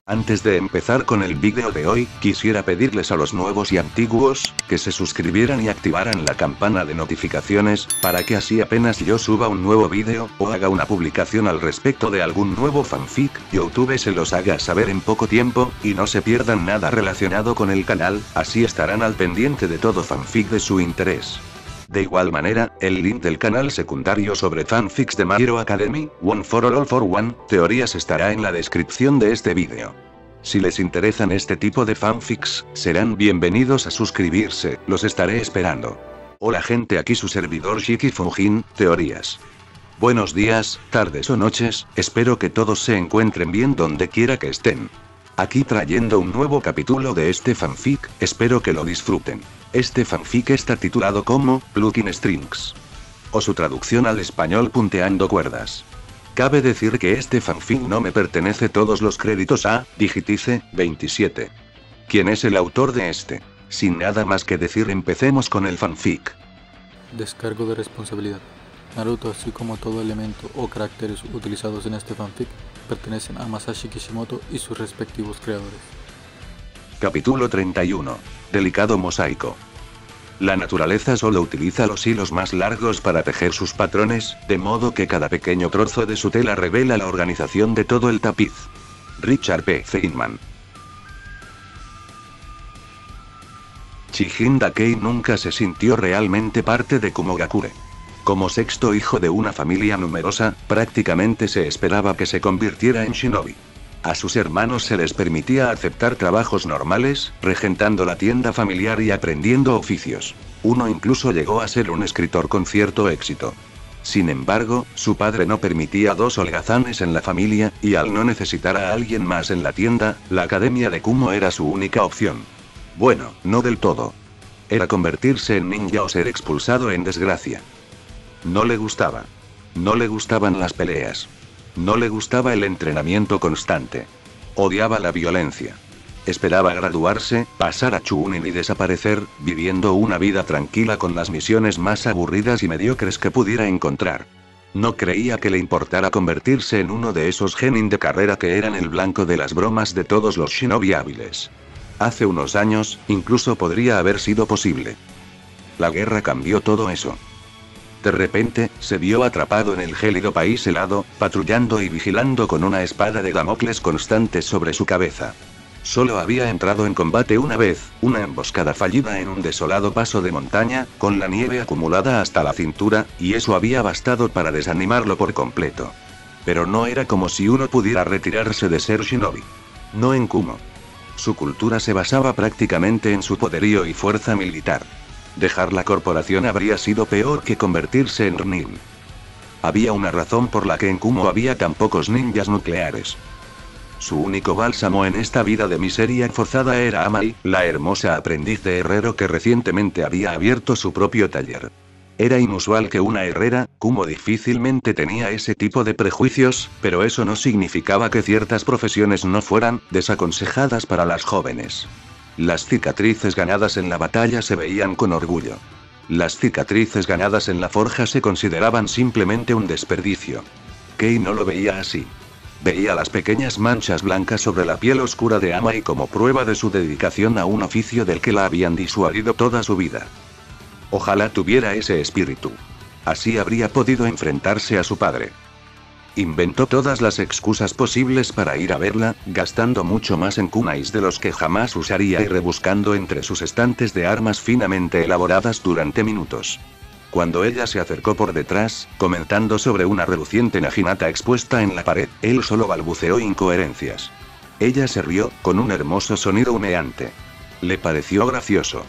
Antes de empezar con el vídeo de hoy, quisiera pedirles a los nuevos y antiguos, que se suscribieran y activaran la campana de notificaciones, para que así apenas yo suba un nuevo vídeo, o haga una publicación al respecto de algún nuevo fanfic, YouTube se los haga saber en poco tiempo, y no se pierdan nada relacionado con el canal, así estarán al pendiente de todo fanfic de su interés. De igual manera, el link del canal secundario sobre fanfics de My Hero Academy, One for All for One, teorías estará en la descripción de este vídeo. Si les interesan este tipo de fanfics, serán bienvenidos a suscribirse, los estaré esperando. Hola gente, aquí su servidor Shiki Fujin, teorías. Buenos días, tardes o noches, espero que todos se encuentren bien donde quiera que estén. Aquí trayendo un nuevo capítulo de este fanfic, espero que lo disfruten. Este fanfic está titulado como Plucking Strings, o su traducción al español Punteando Cuerdas. Cabe decir que este fanfic no me pertenece todos los créditos a Digitice 27. ¿Quién es el autor de este? Sin nada más que decir, empecemos con el fanfic. Descargo de responsabilidad. Naruto, así como todo elemento o caracteres utilizados en este fanfic, pertenecen a Masashi Kishimoto y sus respectivos creadores. Capítulo 31. Delicado mosaico. La naturaleza solo utiliza los hilos más largos para tejer sus patrones, de modo que cada pequeño trozo de su tela revela la organización de todo el tapiz. Richard P. Feynman. Chijin Dakei nunca se sintió realmente parte de Kumogakure. Como sexto hijo de una familia numerosa, prácticamente se esperaba que se convirtiera en shinobi. A sus hermanos se les permitía aceptar trabajos normales, regentando la tienda familiar y aprendiendo oficios. Uno incluso llegó a ser un escritor con cierto éxito. Sin embargo, su padre no permitía dos holgazanes en la familia, y al no necesitar a alguien más en la tienda, la academia de Kumo era su única opción. Bueno, no del todo. Era convertirse en ninja o ser expulsado en desgracia. No le gustaba. No le gustaban las peleas. No le gustaba el entrenamiento constante. Odiaba la violencia. Esperaba graduarse, pasar a Chunin y desaparecer, viviendo una vida tranquila con las misiones más aburridas y mediocres que pudiera encontrar. No creía que le importara convertirse en uno de esos genin de carrera que eran el blanco de las bromas de todos los shinobi hábiles. Hace unos años, incluso podría haber sido posible. La guerra cambió todo eso. De repente, se vio atrapado en el gélido país helado, patrullando y vigilando con una espada de Damocles constante sobre su cabeza. Solo había entrado en combate una vez, una emboscada fallida en un desolado paso de montaña, con la nieve acumulada hasta la cintura, y eso había bastado para desanimarlo por completo. Pero no era como si uno pudiera retirarse de ser shinobi. No en Kumo. Su cultura se basaba prácticamente en su poderío y fuerza militar. Dejar la corporación habría sido peor que convertirse en Rnin. Había una razón por la que en Kumo había tan pocos ninjas nucleares. Su único bálsamo en esta vida de miseria forzada era Amai, la hermosa aprendiz de herrero que recientemente había abierto su propio taller. Era inusual que una herrera, Kumo difícilmente tenía ese tipo de prejuicios, pero eso no significaba que ciertas profesiones no fueran desaconsejadas para las jóvenes. Las cicatrices ganadas en la batalla se veían con orgullo. Las cicatrices ganadas en la forja se consideraban simplemente un desperdicio. Kei no lo veía así. Veía las pequeñas manchas blancas sobre la piel oscura de Amai como prueba de su dedicación a un oficio del que la habían disuadido toda su vida. Ojalá tuviera ese espíritu. Así habría podido enfrentarse a su padre. Inventó todas las excusas posibles para ir a verla, gastando mucho más en kunais de los que jamás usaría y rebuscando entre sus estantes de armas finamente elaboradas durante minutos. Cuando ella se acercó por detrás, comentando sobre una reluciente naginata expuesta en la pared, él solo balbuceó incoherencias. Ella se rió, con un hermoso sonido humeante. Le pareció gracioso.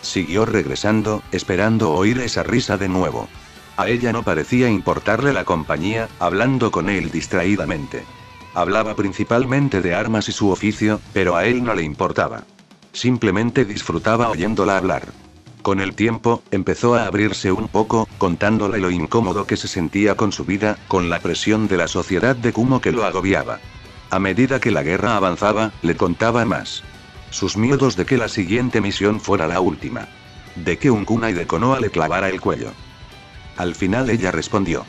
Siguió regresando, esperando oír esa risa de nuevo. A ella no parecía importarle la compañía, hablando con él distraídamente. Hablaba principalmente de armas y su oficio, pero a él no le importaba. Simplemente disfrutaba oyéndola hablar. Con el tiempo, empezó a abrirse un poco, contándole lo incómodo que se sentía con su vida, con la presión de la sociedad de Kumo que lo agobiaba. A medida que la guerra avanzaba, le contaba más. Sus miedos de que la siguiente misión fuera la última. De que un kunai de Konoha le clavara el cuello. Al final ella respondió.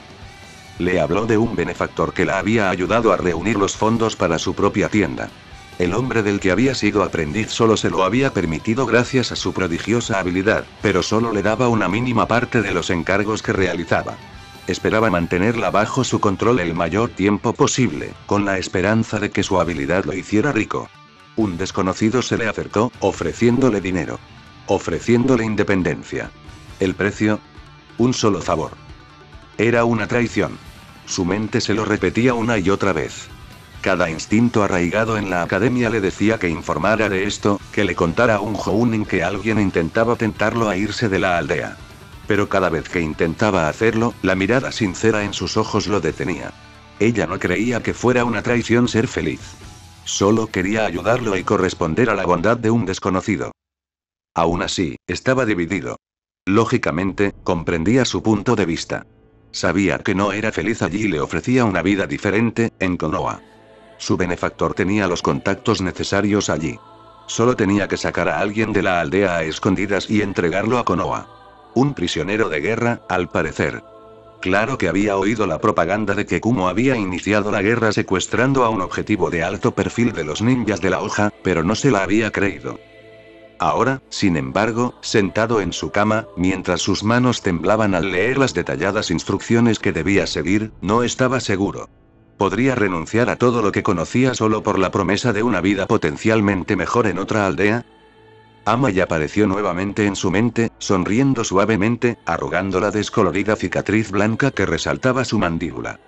Le habló de un benefactor que la había ayudado a reunir los fondos para su propia tienda. El hombre del que había sido aprendiz solo se lo había permitido gracias a su prodigiosa habilidad, pero solo le daba una mínima parte de los encargos que realizaba. Esperaba mantenerla bajo su control el mayor tiempo posible, con la esperanza de que su habilidad lo hiciera rico. Un desconocido se le acercó, ofreciéndole dinero. Ofreciéndole independencia. ¿El precio? Un solo favor. Era una traición. Su mente se lo repetía una y otra vez. Cada instinto arraigado en la academia le decía que informara de esto, que le contara a un jounin que alguien intentaba tentarlo a irse de la aldea. Pero cada vez que intentaba hacerlo, la mirada sincera en sus ojos lo detenía. Ella no creía que fuera una traición ser feliz. Solo quería ayudarlo y corresponder a la bondad de un desconocido. Aún así, estaba dividido. Lógicamente, comprendía su punto de vista. Sabía que no era feliz allí y le ofrecía una vida diferente, en Konoha. Su benefactor tenía los contactos necesarios allí. Solo tenía que sacar a alguien de la aldea a escondidas y entregarlo a Konoha. Un prisionero de guerra, al parecer. Claro que había oído la propaganda de que Kumo había iniciado la guerra secuestrando a un objetivo de alto perfil de los ninjas de la hoja, pero no se la había creído. Ahora, sin embargo, sentado en su cama, mientras sus manos temblaban al leer las detalladas instrucciones que debía seguir, no estaba seguro. ¿Podría renunciar a todo lo que conocía solo por la promesa de una vida potencialmente mejor en otra aldea? Amai apareció nuevamente en su mente, sonriendo suavemente, arrugando la descolorida cicatriz blanca que resaltaba su mandíbula.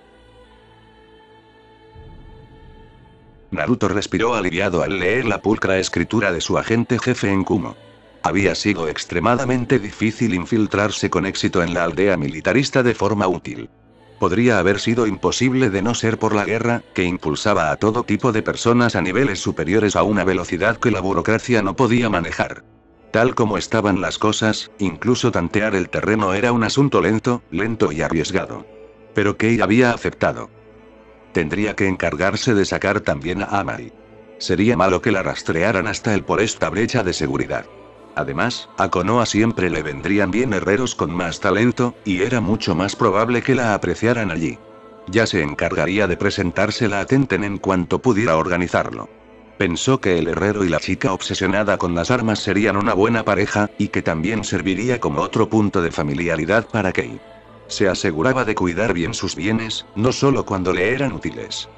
Naruto respiró aliviado al leer la pulcra escritura de su agente jefe en Kumo. Había sido extremadamente difícil infiltrarse con éxito en la aldea militarista de forma útil. Podría haber sido imposible de no ser por la guerra, que impulsaba a todo tipo de personas a niveles superiores a una velocidad que la burocracia no podía manejar. Tal como estaban las cosas, incluso tantear el terreno era un asunto lento y arriesgado. Pero Kei había aceptado. Tendría que encargarse de sacar también a Amai. Sería malo que la rastrearan hasta él por esta brecha de seguridad. Además, a Konoha siempre le vendrían bien herreros con más talento, y era mucho más probable que la apreciaran allí. Ya se encargaría de presentársela a Tenten en cuanto pudiera organizarlo. Pensó que el herrero y la chica obsesionada con las armas serían una buena pareja, y que también serviría como otro punto de familiaridad para Kei. Se aseguraba de cuidar bien sus bienes, no solo cuando le eran útiles.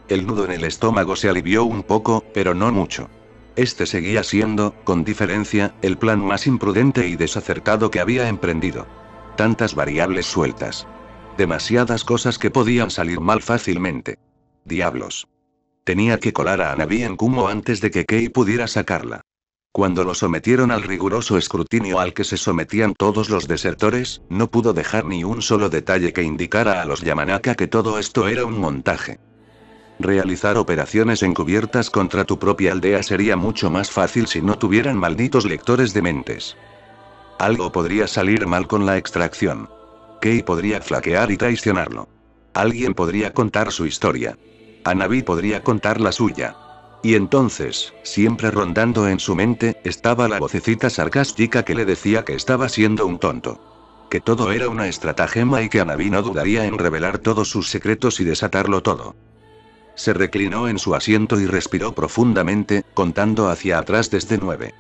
El nudo en el estómago se alivió un poco, pero no mucho. Este seguía siendo, con diferencia, el plan más imprudente y desacertado que había emprendido. Tantas variables sueltas. Demasiadas cosas que podían salir mal fácilmente. Diablos. Tenía que colar a Hanabi en Kumo antes de que Kei pudiera sacarla. Cuando lo sometieron al riguroso escrutinio al que se sometían todos los desertores, no pudo dejar ni un solo detalle que indicara a los Yamanaka que todo esto era un montaje. Realizar operaciones encubiertas contra tu propia aldea sería mucho más fácil si no tuvieran malditos lectores de mentes. Algo podría salir mal con la extracción. Kei podría flaquear y traicionarlo. Alguien podría contar su historia. Hanabi podría contar la suya. Y entonces, siempre rondando en su mente, estaba la vocecita sarcástica que le decía que estaba siendo un tonto. Que todo era una estratagema y que Hanabi no dudaría en revelar todos sus secretos y desatarlo todo. Se reclinó en su asiento y respiró profundamente, contando hacia atrás desde 9.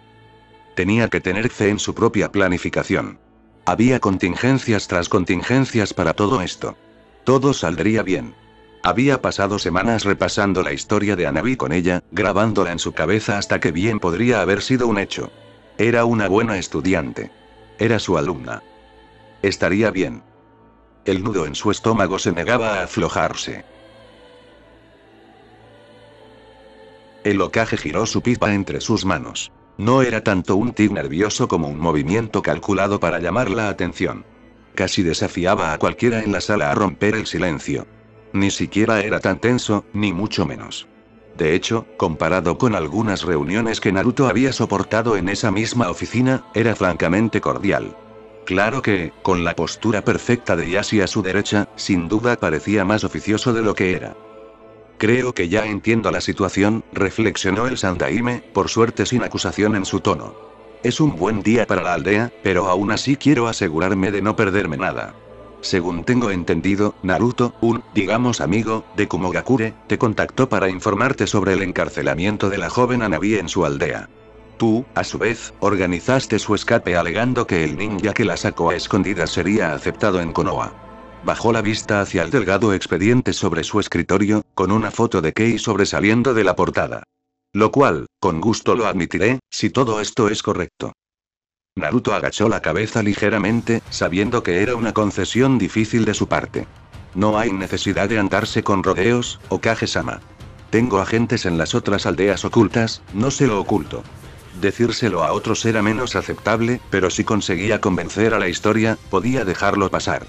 Tenía que tener fe en su propia planificación. Había contingencias tras contingencias para todo esto. Todo saldría bien. Había pasado semanas repasando la historia de Hanabi con ella, grabándola en su cabeza hasta que bien podría haber sido un hecho. Era una buena estudiante. Era su alumna. Estaría bien. El nudo en su estómago se negaba a aflojarse. El Hokage giró su pipa entre sus manos. No era tanto un tic nervioso como un movimiento calculado para llamar la atención. Casi desafiaba a cualquiera en la sala a romper el silencio. Ni siquiera era tan tenso, ni mucho menos. De hecho, comparado con algunas reuniones que Naruto había soportado en esa misma oficina, era francamente cordial. Claro que, con la postura perfecta de Yashi a su derecha, sin duda parecía más oficioso de lo que era. Creo que ya entiendo la situación, reflexionó el Sandaime, por suerte sin acusación en su tono. Es un buen día para la aldea, pero aún así quiero asegurarme de no perderme nada. Según tengo entendido, Naruto, digamos amigo, de Kumogakure, te contactó para informarte sobre el encarcelamiento de la joven Hanabi en su aldea. Tú, a su vez, organizaste su escape alegando que el ninja que la sacó a escondidas sería aceptado en Konoha. Bajó la vista hacia el delgado expediente sobre su escritorio, con una foto de Kei sobresaliendo de la portada. Lo cual, con gusto lo admitiré, si todo esto es correcto. Naruto agachó la cabeza ligeramente, sabiendo que era una concesión difícil de su parte. No hay necesidad de andarse con rodeos, Hokage-sama. Tengo agentes en las otras aldeas ocultas, no se lo oculto. Decírselo a otros era menos aceptable, pero si conseguía convencer a la historia, podía dejarlo pasar.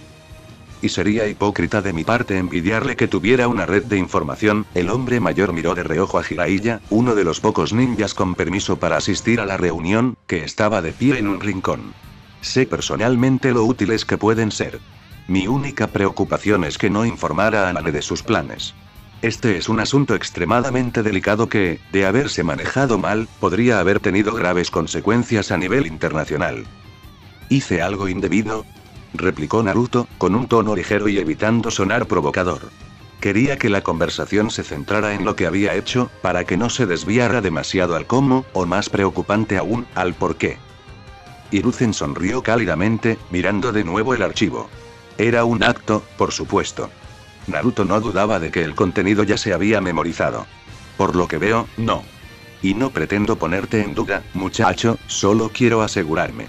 Y sería hipócrita de mi parte envidiarle que tuviera una red de información. El hombre mayor miró de reojo a Jiraiya, uno de los pocos ninjas con permiso para asistir a la reunión, que estaba de pie en un rincón. Sé personalmente lo útiles que pueden ser. Mi única preocupación es que no informara a Nane de sus planes. Este es un asunto extremadamente delicado que, de haberse manejado mal, podría haber tenido graves consecuencias a nivel internacional. ¿Hice algo indebido?, replicó Naruto, con un tono ligero y evitando sonar provocador. Quería que la conversación se centrara en lo que había hecho, para que no se desviara demasiado al cómo, o más preocupante aún, al por qué. Hiruzen sonrió cálidamente, mirando de nuevo el archivo. Era un acto, por supuesto. Naruto no dudaba de que el contenido ya se había memorizado. Por lo que veo, no. Y no pretendo ponerte en duda, muchacho, solo quiero asegurarme.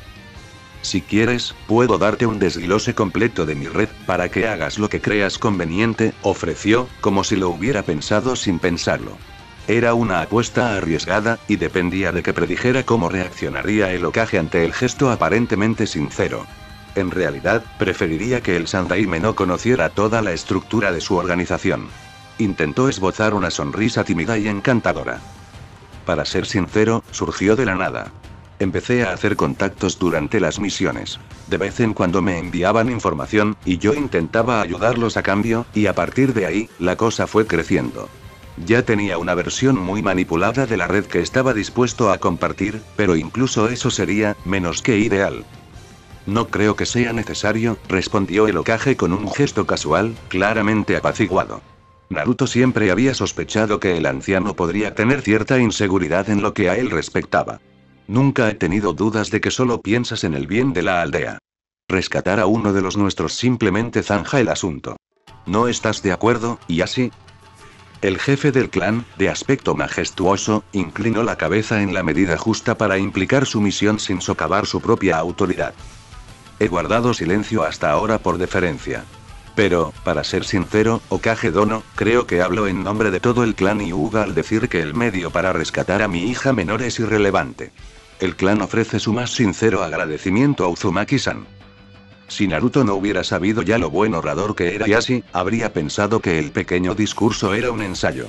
Si quieres, puedo darte un desglose completo de mi red, para que hagas lo que creas conveniente, ofreció, como si lo hubiera pensado sin pensarlo. Era una apuesta arriesgada, y dependía de que predijera cómo reaccionaría el Hokage ante el gesto aparentemente sincero. En realidad, preferiría que el Sandaime no conociera toda la estructura de su organización. Intentó esbozar una sonrisa tímida y encantadora. Para ser sincero, surgió de la nada. Empecé a hacer contactos durante las misiones. De vez en cuando me enviaban información, y yo intentaba ayudarlos a cambio, y a partir de ahí, la cosa fue creciendo. Ya tenía una versión muy manipulada de la red que estaba dispuesto a compartir, pero incluso eso sería, menos que ideal. No creo que sea necesario, respondió el Hokage con un gesto casual, claramente apaciguado. Naruto siempre había sospechado que el anciano podría tener cierta inseguridad en lo que a él respectaba. Nunca he tenido dudas de que solo piensas en el bien de la aldea. Rescatar a uno de los nuestros simplemente zanja el asunto. ¿No estás de acuerdo, y así? El jefe del clan, de aspecto majestuoso, inclinó la cabeza en la medida justa para implicar su misión sin socavar su propia autoridad. He guardado silencio hasta ahora por deferencia. Pero, para ser sincero, Hokage Dono, creo que hablo en nombre de todo el clan Hyuga al decir que el medio para rescatar a mi hija menor es irrelevante. El clan ofrece su más sincero agradecimiento a Uzumaki-san. Si Naruto no hubiera sabido ya lo buen orador que era Yashi, habría pensado que el pequeño discurso era un ensayo.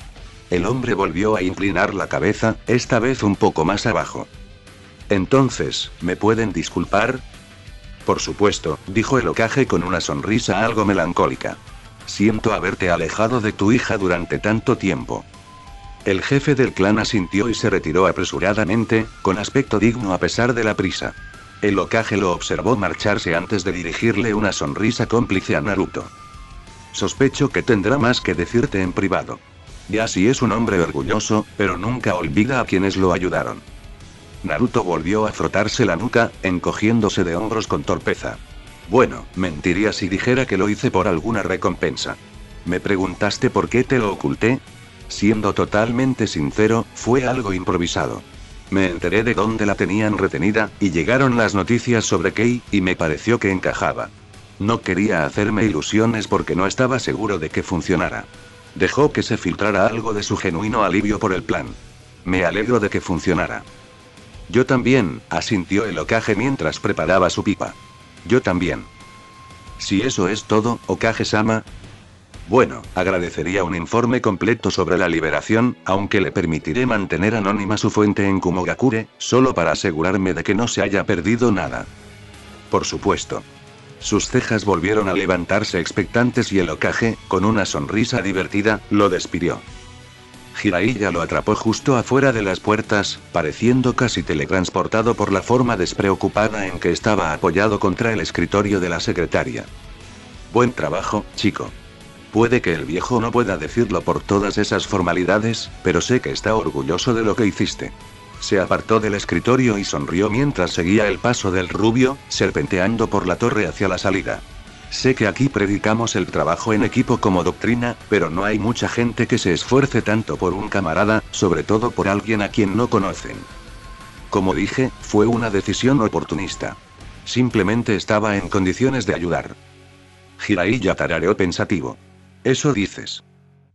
El hombre volvió a inclinar la cabeza, esta vez un poco más abajo. Entonces, ¿me pueden disculpar? Por supuesto, dijo el Hokage con una sonrisa algo melancólica. Siento haberte alejado de tu hija durante tanto tiempo. El jefe del clan asintió y se retiró apresuradamente, con aspecto digno a pesar de la prisa. El Hokage lo observó marcharse antes de dirigirle una sonrisa cómplice a Naruto. Sospecho que tendrá más que decirte en privado. Yashi es un hombre orgulloso, pero nunca olvida a quienes lo ayudaron. Naruto volvió a frotarse la nuca, encogiéndose de hombros con torpeza. Bueno, mentiría si dijera que lo hice por alguna recompensa. ¿Me preguntaste por qué te lo oculté? Siendo totalmente sincero, fue algo improvisado. Me enteré de dónde la tenían retenida, y llegaron las noticias sobre Kei, y me pareció que encajaba. No quería hacerme ilusiones porque no estaba seguro de que funcionara. Dejó que se filtrara algo de su genuino alivio por el plan. Me alegro de que funcionara. Yo también, asintió el Hokage mientras preparaba su pipa. Yo también. Si eso es todo, Hokage-sama. Bueno, agradecería un informe completo sobre la liberación, aunque le permitiré mantener anónima su fuente en Kumogakure, solo para asegurarme de que no se haya perdido nada. Por supuesto. Sus cejas volvieron a levantarse expectantes y el Hokage, con una sonrisa divertida, lo despidió. Jiraiya lo atrapó justo afuera de las puertas, pareciendo casi teletransportado por la forma despreocupada en que estaba apoyado contra el escritorio de la secretaria. Buen trabajo, chico. Puede que el viejo no pueda decirlo por todas esas formalidades, pero sé que está orgulloso de lo que hiciste. Se apartó del escritorio y sonrió mientras seguía el paso del rubio, serpenteando por la torre hacia la salida. Sé que aquí predicamos el trabajo en equipo como doctrina, pero no hay mucha gente que se esfuerce tanto por un camarada, sobre todo por alguien a quien no conocen. Como dije, fue una decisión oportunista. Simplemente estaba en condiciones de ayudar. Jiraiya tarareó pensativo. Eso dices.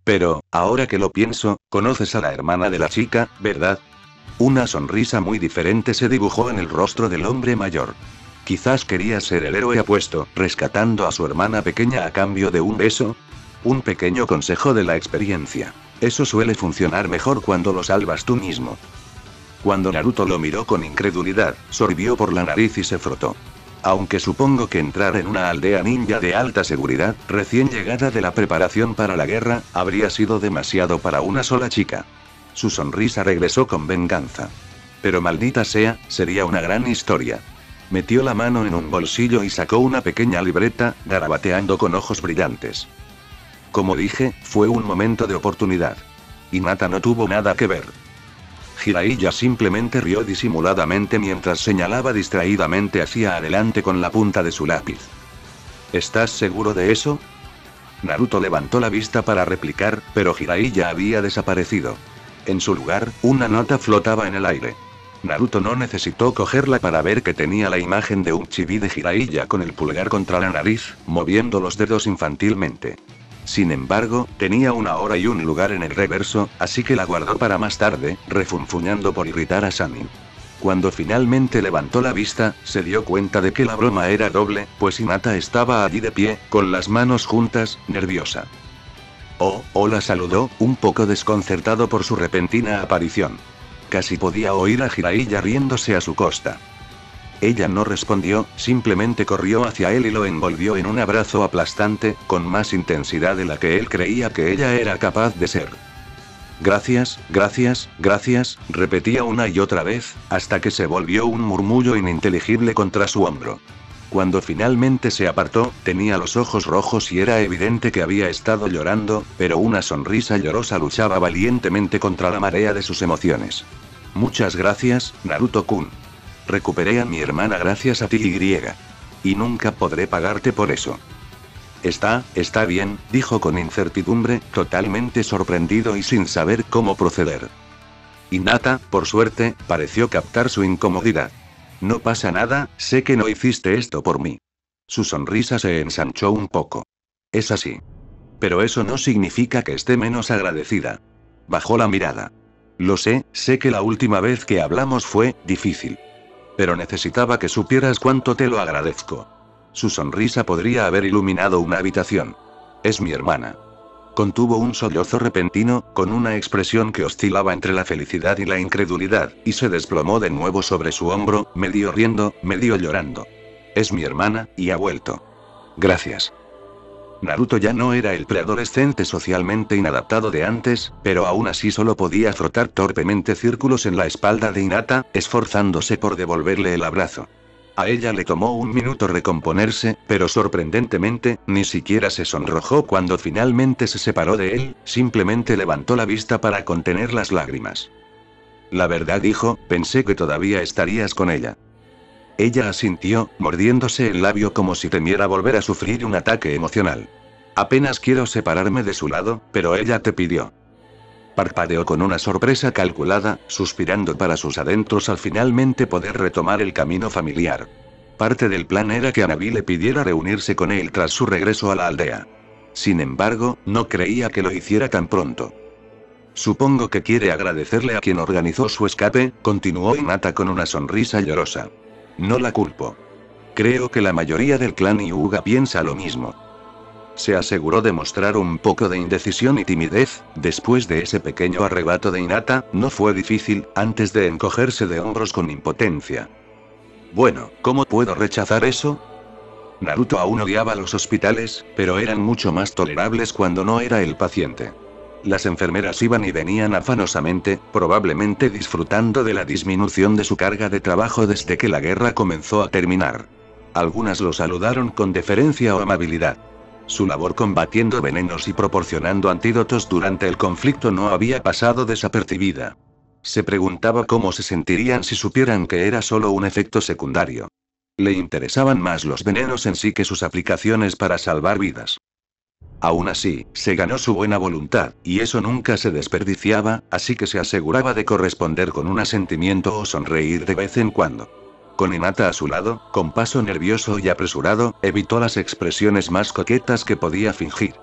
Pero, ahora que lo pienso, conoces a la hermana de la chica, ¿verdad? Una sonrisa muy diferente se dibujó en el rostro del hombre mayor. Quizás quería ser el héroe apuesto, rescatando a su hermana pequeña a cambio de un beso. Un pequeño consejo de la experiencia. Eso suele funcionar mejor cuando lo salvas tú mismo. Cuando Naruto lo miró con incredulidad, sorbió por la nariz y se frotó. Aunque supongo que entrar en una aldea ninja de alta seguridad, recién llegada de la preparación para la guerra, habría sido demasiado para una sola chica. Su sonrisa regresó con venganza. Pero maldita sea, sería una gran historia. Metió la mano en un bolsillo y sacó una pequeña libreta, garabateando con ojos brillantes. Como dije, fue un momento de oportunidad. Hinata no tuvo nada que ver. Jiraiya simplemente rió disimuladamente mientras señalaba distraídamente hacia adelante con la punta de su lápiz. ¿Estás seguro de eso? Naruto levantó la vista para replicar, pero Jiraiya había desaparecido. En su lugar, una nota flotaba en el aire. Naruto no necesitó cogerla para ver que tenía la imagen de un chibi de Jiraiya con el pulgar contra la nariz, moviendo los dedos infantilmente. Sin embargo, tenía una hora y un lugar en el reverso, así que la guardó para más tarde, refunfuñando por irritar a Sannin. Cuando finalmente levantó la vista, se dio cuenta de que la broma era doble, pues Hinata estaba allí de pie, con las manos juntas, nerviosa. Oh, hola, saludó, un poco desconcertado por su repentina aparición. Casi podía oír a Jiraiya riéndose a su costa. Ella no respondió, simplemente corrió hacia él y lo envolvió en un abrazo aplastante, con más intensidad de la que él creía que ella era capaz de ser. Gracias, gracias, gracias, repetía una y otra vez, hasta que se volvió un murmullo ininteligible contra su hombro. Cuando finalmente se apartó, tenía los ojos rojos y era evidente que había estado llorando, pero una sonrisa llorosa luchaba valientemente contra la marea de sus emociones. Muchas gracias, Naruto-kun. Recuperé a mi hermana gracias a ti y nunca podré pagarte por eso. Está bien, dijo con incertidumbre, totalmente sorprendido y sin saber cómo proceder. Hinata, por suerte, pareció captar su incomodidad. No pasa nada, sé que no hiciste esto por mí. Su sonrisa se ensanchó un poco. Es así. Pero eso no significa que esté menos agradecida. Bajó la mirada. Lo sé que la última vez que hablamos fue difícil. Pero necesitaba que supieras cuánto te lo agradezco. Su sonrisa podría haber iluminado una habitación. Es mi hermana. Contuvo un sollozo repentino, con una expresión que oscilaba entre la felicidad y la incredulidad, y se desplomó de nuevo sobre su hombro, medio riendo, medio llorando. Es mi hermana, y ha vuelto. Gracias. Naruto ya no era el preadolescente socialmente inadaptado de antes, pero aún así solo podía frotar torpemente círculos en la espalda de Hinata, esforzándose por devolverle el abrazo. A ella le tomó un minuto recomponerse, pero sorprendentemente, ni siquiera se sonrojó cuando finalmente se separó de él, simplemente levantó la vista para contener las lágrimas. La verdad, dijo, pensé que todavía estarías con ella. Ella asintió, mordiéndose el labio como si temiera volver a sufrir un ataque emocional. Apenas quiero separarme de su lado, pero ella te pidió. Parpadeó con una sorpresa calculada, suspirando para sus adentros al finalmente poder retomar el camino familiar. Parte del plan era que Anabi le pidiera reunirse con él tras su regreso a la aldea. Sin embargo, no creía que lo hiciera tan pronto. Supongo que quiere agradecerle a quien organizó su escape, continuó Hinata con una sonrisa llorosa. No la culpo. Creo que la mayoría del clan Hyuga piensa lo mismo. Se aseguró de mostrar un poco de indecisión y timidez. Después de ese pequeño arrebato de Hinata, no fue difícil, antes de encogerse de hombros con impotencia. Bueno, ¿cómo puedo rechazar eso? Naruto aún odiaba los hospitales, pero eran mucho más tolerables cuando no era el paciente. Las enfermeras iban y venían afanosamente, probablemente disfrutando de la disminución de su carga de trabajo desde que la guerra comenzó a terminar. Algunas lo saludaron con deferencia o amabilidad. Su labor combatiendo venenos y proporcionando antídotos durante el conflicto no había pasado desapercibida. Se preguntaba cómo se sentirían si supieran que era solo un efecto secundario. Le interesaban más los venenos en sí que sus aplicaciones para salvar vidas. Aún así, se ganó su buena voluntad, y eso nunca se desperdiciaba, así que se aseguraba de corresponder con un asentimiento o sonreír de vez en cuando. Con Hinata a su lado, con paso nervioso y apresurado, evitó las expresiones más coquetas que podía fingir.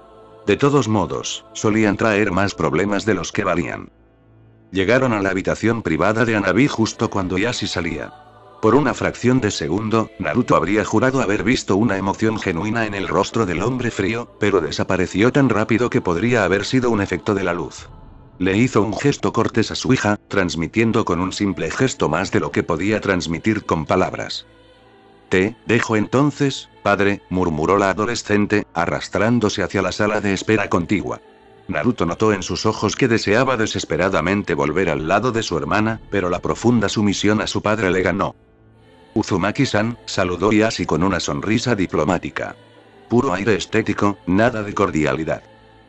De todos modos, solían traer más problemas de los que valían. Llegaron a la habitación privada de Hanabi justo cuando Yashi salía. Por una fracción de segundo, Naruto habría jurado haber visto una emoción genuina en el rostro del hombre frío, pero desapareció tan rápido que podría haber sido un efecto de la luz. Le hizo un gesto cortés a su hija, transmitiendo con un simple gesto más de lo que podía transmitir con palabras. «Te dejo entonces, padre», murmuró la adolescente, arrastrándose hacia la sala de espera contigua. Naruto notó en sus ojos que deseaba desesperadamente volver al lado de su hermana, pero la profunda sumisión a su padre le ganó. «Uzumaki-san», saludó Yashi con una sonrisa diplomática. Puro aire estético, nada de cordialidad.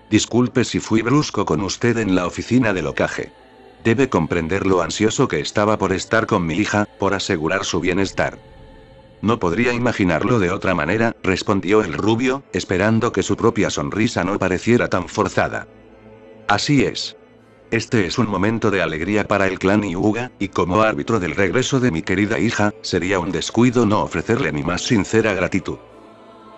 «Disculpe si fui brusco con usted en la oficina del Hokage. Debe comprender lo ansioso que estaba por estar con mi hija, por asegurar su bienestar». «No podría imaginarlo de otra manera», respondió el rubio, esperando que su propia sonrisa no pareciera tan forzada. «Así es. Este es un momento de alegría para el clan Hyuga, y como árbitro del regreso de mi querida hija, sería un descuido no ofrecerle mi más sincera gratitud».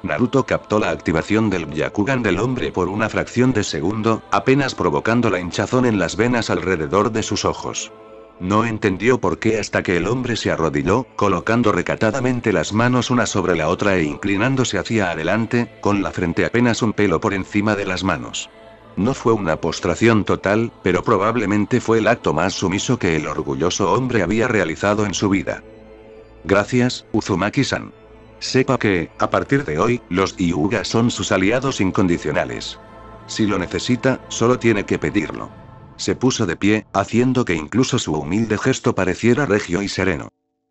Naruto captó la activación del Byakugan del hombre por una fracción de segundo, apenas provocando la hinchazón en las venas alrededor de sus ojos. No entendió por qué hasta que el hombre se arrodilló, colocando recatadamente las manos una sobre la otra e inclinándose hacia adelante, con la frente apenas un pelo por encima de las manos. No fue una postración total, pero probablemente fue el acto más sumiso que el orgulloso hombre había realizado en su vida. «Gracias, Uzumaki-san. Sepa que, a partir de hoy, los Hyuga son sus aliados incondicionales. Si lo necesita, solo tiene que pedirlo». Se puso de pie, haciendo que incluso su humilde gesto pareciera regio y sereno.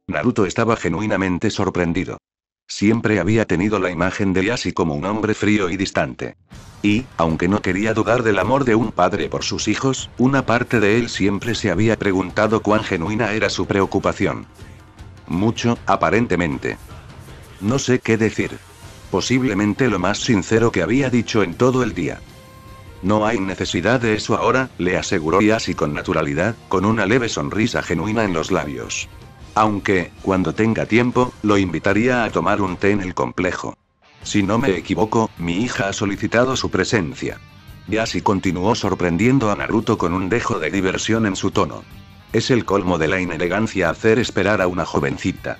Naruto estaba genuinamente sorprendido. Siempre había tenido la imagen de Yashi como un hombre frío y distante. Y, aunque no quería dudar del amor de un padre por sus hijos, una parte de él siempre se había preguntado cuán genuina era su preocupación. Mucho, aparentemente. No sé qué decir. Posiblemente lo más sincero que había dicho en todo el día. «No hay necesidad de eso ahora», le aseguró Yashi con naturalidad, con una leve sonrisa genuina en los labios. «Aunque, cuando tenga tiempo, lo invitaría a tomar un té en el complejo. Si no me equivoco, mi hija ha solicitado su presencia». Yashi continuó sorprendiendo a Naruto con un dejo de diversión en su tono. Es el colmo de la inelegancia hacer esperar a una jovencita.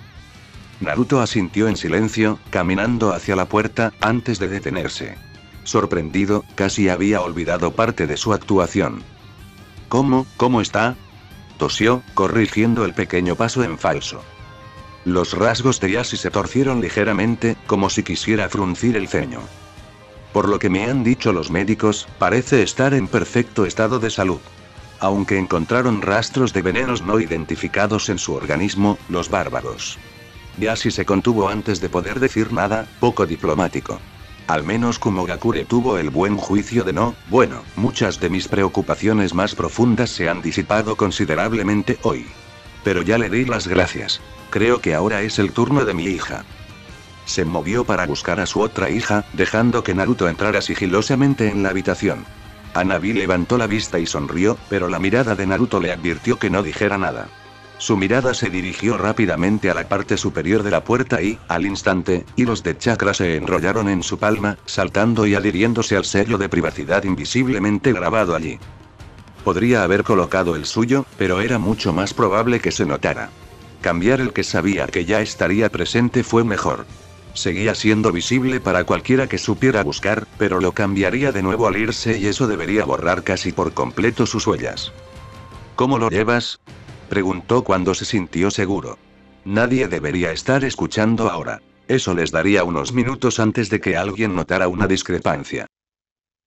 Naruto asintió en silencio, caminando hacia la puerta, antes de detenerse. Sorprendido, casi había olvidado parte de su actuación. ¿Cómo está?», tosió, corrigiendo el pequeño paso en falso. Los rasgos de Yashi se torcieron ligeramente, como si quisiera fruncir el ceño. «Por lo que me han dicho los médicos, parece estar en perfecto estado de salud. Aunque encontraron rastros de venenos no identificados en su organismo, los bárbaros». Yashi se contuvo antes de poder decir nada, poco diplomático. Al menos Kumogakure tuvo el buen juicio de no, bueno, muchas de mis preocupaciones más profundas se han disipado considerablemente hoy. Pero ya le di las gracias. Creo que ahora es el turno de mi hija. Se movió para buscar a su otra hija, dejando que Naruto entrara sigilosamente en la habitación. Hanabi levantó la vista y sonrió, pero la mirada de Naruto le advirtió que no dijera nada. Su mirada se dirigió rápidamente a la parte superior de la puerta y, al instante, hilos de chakra se enrollaron en su palma, saltando y adhiriéndose al sello de privacidad invisiblemente grabado allí. Podría haber colocado el suyo, pero era mucho más probable que se notara. Cambiar el que sabía que ya estaría presente fue mejor. Seguía siendo visible para cualquiera que supiera buscar, pero lo cambiaría de nuevo al irse y eso debería borrar casi por completo sus huellas. «¿Cómo lo llevas?», preguntó cuando se sintió seguro. Nadie debería estar escuchando ahora. Eso les daría unos minutos antes de que alguien notara una discrepancia.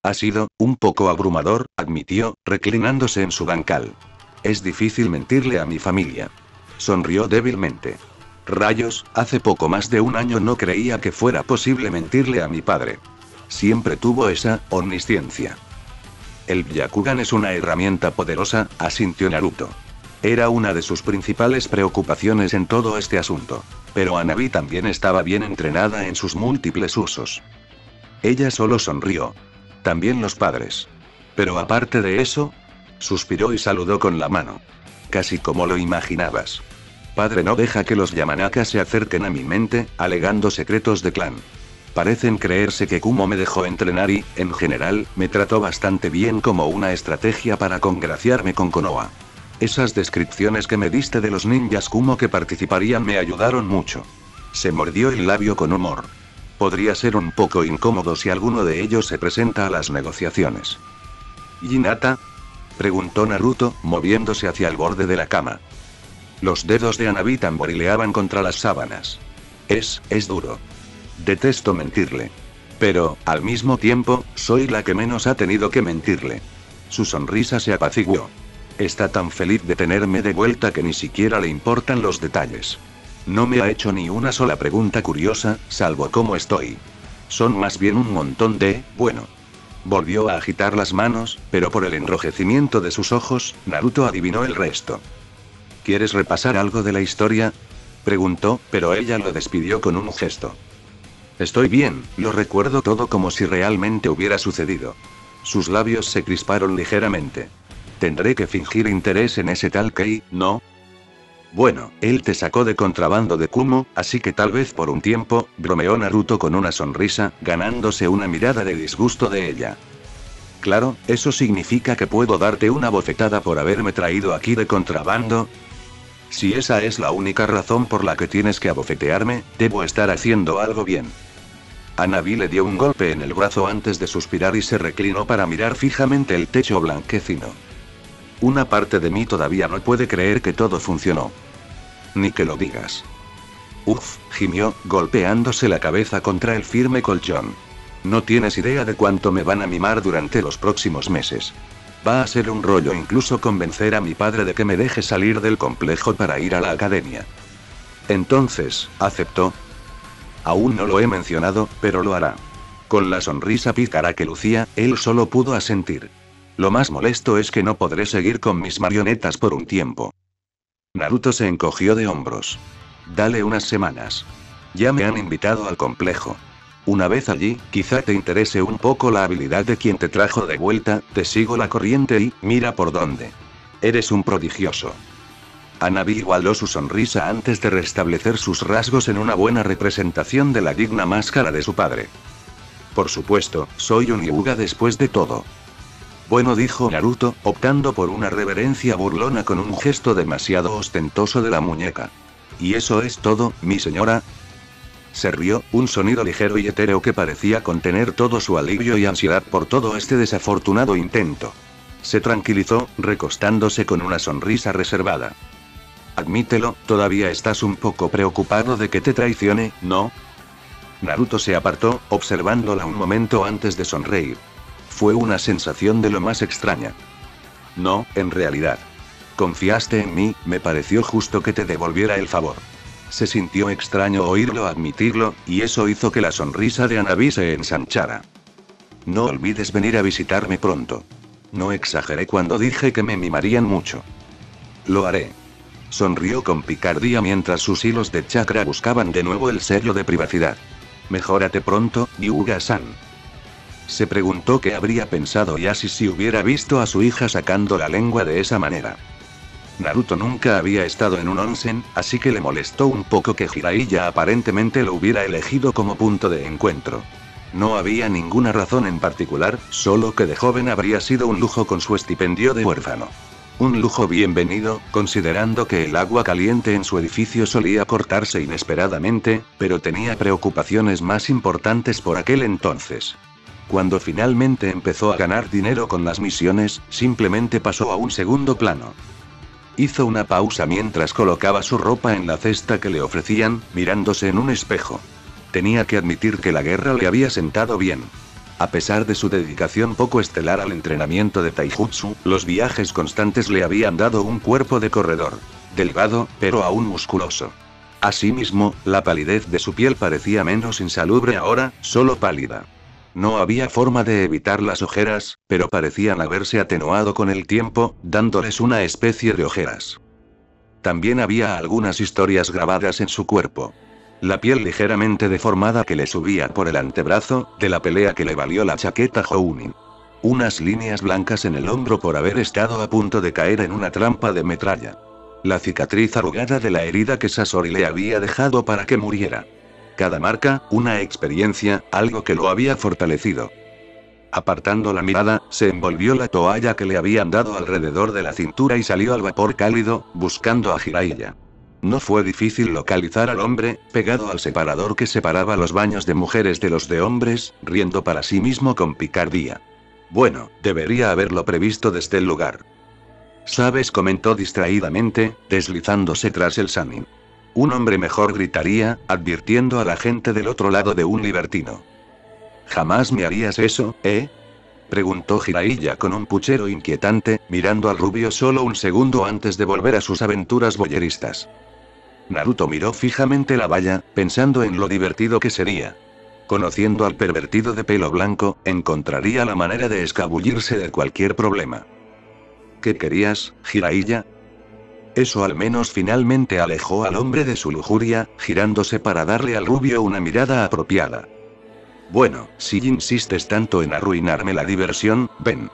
«Ha sido un poco abrumador», admitió, reclinándose en su bancal. «Es difícil mentirle a mi familia». Sonrió débilmente. «Rayos, hace poco más de un año no creía que fuera posible mentirle a mi padre». Siempre tuvo esa omnisciencia. El Byakugan es una herramienta poderosa, asintió Naruto. Era una de sus principales preocupaciones en todo este asunto. Pero Hanabi también estaba bien entrenada en sus múltiples usos. Ella solo sonrió. También los padres. Pero aparte de eso, suspiró y saludó con la mano. Casi como lo imaginabas. Padre no deja que los Yamanaka se acerquen a mi mente, alegando secretos de clan. Parecen creerse que Kumo me dejó entrenar y, en general, me trató bastante bien como una estrategia para congraciarme con Konoha. Esas descripciones que me diste de los ninjas Kumo que participarían me ayudaron mucho. Se mordió el labio con humor. Podría ser un poco incómodo si alguno de ellos se presenta a las negociaciones. ¿Hinata? Preguntó Naruto, moviéndose hacia el borde de la cama. Los dedos de Hanabi tamborileaban contra las sábanas. Es duro. Detesto mentirle. Pero, al mismo tiempo, soy la que menos ha tenido que mentirle. Su sonrisa se apaciguó. Está tan feliz de tenerme de vuelta que ni siquiera le importan los detalles. No me ha hecho ni una sola pregunta curiosa, salvo cómo estoy. Son más bien un montón de, bueno. Volvió a agitar las manos, pero por el enrojecimiento de sus ojos, Naruto adivinó el resto. ¿Quieres repasar algo de la historia? Preguntó, pero ella lo despidió con un gesto. Estoy bien, lo recuerdo todo como si realmente hubiera sucedido. Sus labios se crisparon ligeramente. Tendré que fingir interés en ese tal Kei, ¿no? Bueno, él te sacó de contrabando de Kumo, así que tal vez por un tiempo, bromeó Naruto con una sonrisa, ganándose una mirada de disgusto de ella. Claro, eso significa que puedo darte una bofetada por haberme traído aquí de contrabando. Si esa es la única razón por la que tienes que abofetearme, debo estar haciendo algo bien. Hanabi le dio un golpe en el brazo antes de suspirar y se reclinó para mirar fijamente el techo blanquecino. Una parte de mí todavía no puede creer que todo funcionó. Ni que lo digas. Uf, gimió, golpeándose la cabeza contra el firme colchón. No tienes idea de cuánto me van a mimar durante los próximos meses. Va a ser un rollo incluso convencer a mi padre de que me deje salir del complejo para ir a la academia. Entonces, ¿aceptó? Aún no lo he mencionado, pero lo hará. Con la sonrisa pícara que lucía, él solo pudo asentir. Lo más molesto es que no podré seguir con mis marionetas por un tiempo. Naruto se encogió de hombros. Dale unas semanas. Ya me han invitado al complejo. Una vez allí, quizá te interese un poco la habilidad de quien te trajo de vuelta, te sigo la corriente y, mira por dónde. Eres un prodigioso. Hanabi igualó su sonrisa antes de restablecer sus rasgos en una buena representación de la digna máscara de su padre. Por supuesto, soy un Hyuga después de todo. Bueno, dijo Naruto, optando por una reverencia burlona con un gesto demasiado ostentoso de la muñeca. ¿Y eso es todo, mi señora? Se rió, un sonido ligero y etéreo que parecía contener todo su alivio y ansiedad por todo este desafortunado intento. Se tranquilizó, recostándose con una sonrisa reservada. Admítelo, todavía estás un poco preocupado de que te traicione, ¿no? Naruto se apartó, observándola un momento antes de sonreír. Fue una sensación de lo más extraña. No, en realidad. Confiaste en mí, me pareció justo que te devolviera el favor. Se sintió extraño oírlo admitirlo, y eso hizo que la sonrisa de Hanabi se ensanchara. No olvides venir a visitarme pronto. No exageré cuando dije que me mimarían mucho. Lo haré. Sonrió con picardía mientras sus hilos de chakra buscaban de nuevo el sello de privacidad. Mejórate pronto, Hyuga-san. Se preguntó qué habría pensado Yashi si hubiera visto a su hija sacando la lengua de esa manera. Naruto nunca había estado en un onsen, así que le molestó un poco que Jiraiya aparentemente lo hubiera elegido como punto de encuentro. No había ninguna razón en particular, solo que de joven habría sido un lujo con su estipendio de huérfano. Un lujo bienvenido, considerando que el agua caliente en su edificio solía cortarse inesperadamente, pero tenía preocupaciones más importantes por aquel entonces. Cuando finalmente empezó a ganar dinero con las misiones, simplemente pasó a un segundo plano. Hizo una pausa mientras colocaba su ropa en la cesta que le ofrecían, mirándose en un espejo. Tenía que admitir que la guerra le había sentado bien. A pesar de su dedicación poco estelar al entrenamiento de taijutsu, los viajes constantes le habían dado un cuerpo de corredor. Delgado, pero aún musculoso. Asimismo, la palidez de su piel parecía menos insalubre ahora, solo pálida. No había forma de evitar las ojeras, pero parecían haberse atenuado con el tiempo, dándoles una especie de ojeras. También había algunas historias grabadas en su cuerpo. La piel ligeramente deformada que le subía por el antebrazo, de la pelea que le valió la chaqueta Jounin. Unas líneas blancas en el hombro por haber estado a punto de caer en una trampa de metralla. La cicatriz arrugada de la herida que Sasori le había dejado para que muriera. Cada marca, una experiencia, algo que lo había fortalecido. Apartando la mirada, se envolvió la toalla que le habían dado alrededor de la cintura y salió al vapor cálido, buscando a Jiraiya. No fue difícil localizar al hombre, pegado al separador que separaba los baños de mujeres de los de hombres, riendo para sí mismo con picardía. Bueno, debería haberlo previsto desde el lugar. ¿Sabes?, comentó distraídamente, deslizándose tras el Sannin. Un hombre mejor, gritaría, advirtiendo a la gente del otro lado de un libertino. ¿Jamás me harías eso, eh? Preguntó Jiraiya con un puchero inquietante, mirando al rubio solo un segundo antes de volver a sus aventuras boyeristas. Naruto miró fijamente la valla, pensando en lo divertido que sería. Conociendo al pervertido de pelo blanco, encontraría la manera de escabullirse de cualquier problema. ¿Qué querías, Jiraiya? Eso al menos finalmente alejó al hombre de su lujuria, girándose para darle al rubio una mirada apropiada. Bueno, si insistes tanto en arruinarme la diversión, ven.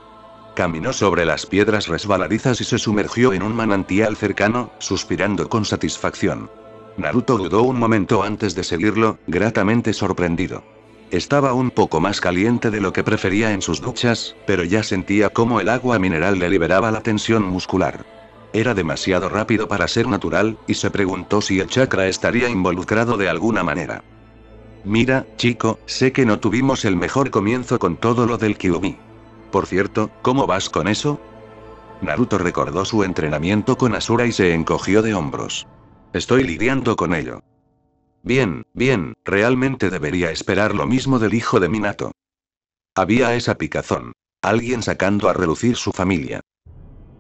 Caminó sobre las piedras resbaladizas y se sumergió en un manantial cercano, suspirando con satisfacción. Naruto dudó un momento antes de seguirlo, gratamente sorprendido. Estaba un poco más caliente de lo que prefería en sus duchas, pero ya sentía cómo el agua mineral le liberaba la tensión muscular. Era demasiado rápido para ser natural, y se preguntó si el chakra estaría involucrado de alguna manera. Mira, chico, sé que no tuvimos el mejor comienzo con todo lo del Kyuubi. Por cierto, ¿cómo vas con eso? Naruto recordó su entrenamiento con Asura y se encogió de hombros. Estoy lidiando con ello. Bien, bien, realmente debería esperar lo mismo del hijo de Minato. Había esa picazón. Alguien sacando a relucir su familia.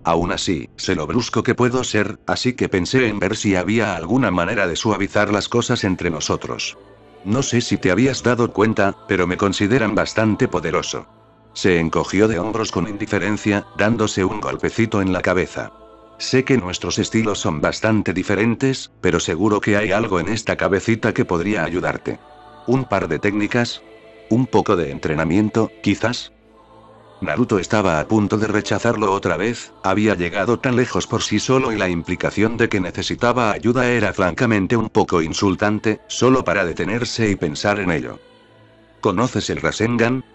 Aún así, sé lo brusco que puedo ser, así que pensé en ver si había alguna manera de suavizar las cosas entre nosotros. No sé si te habías dado cuenta, pero me consideran bastante poderoso. Se encogió de hombros con indiferencia, dándose un golpecito en la cabeza. Sé que nuestros estilos son bastante diferentes, pero seguro que hay algo en esta cabecita que podría ayudarte. ¿Un par de técnicas? ¿Un poco de entrenamiento, quizás? Naruto estaba a punto de rechazarlo otra vez, había llegado tan lejos por sí solo y la implicación de que necesitaba ayuda era francamente un poco insultante, solo para detenerse y pensar en ello. ¿Conoces el Rasengan?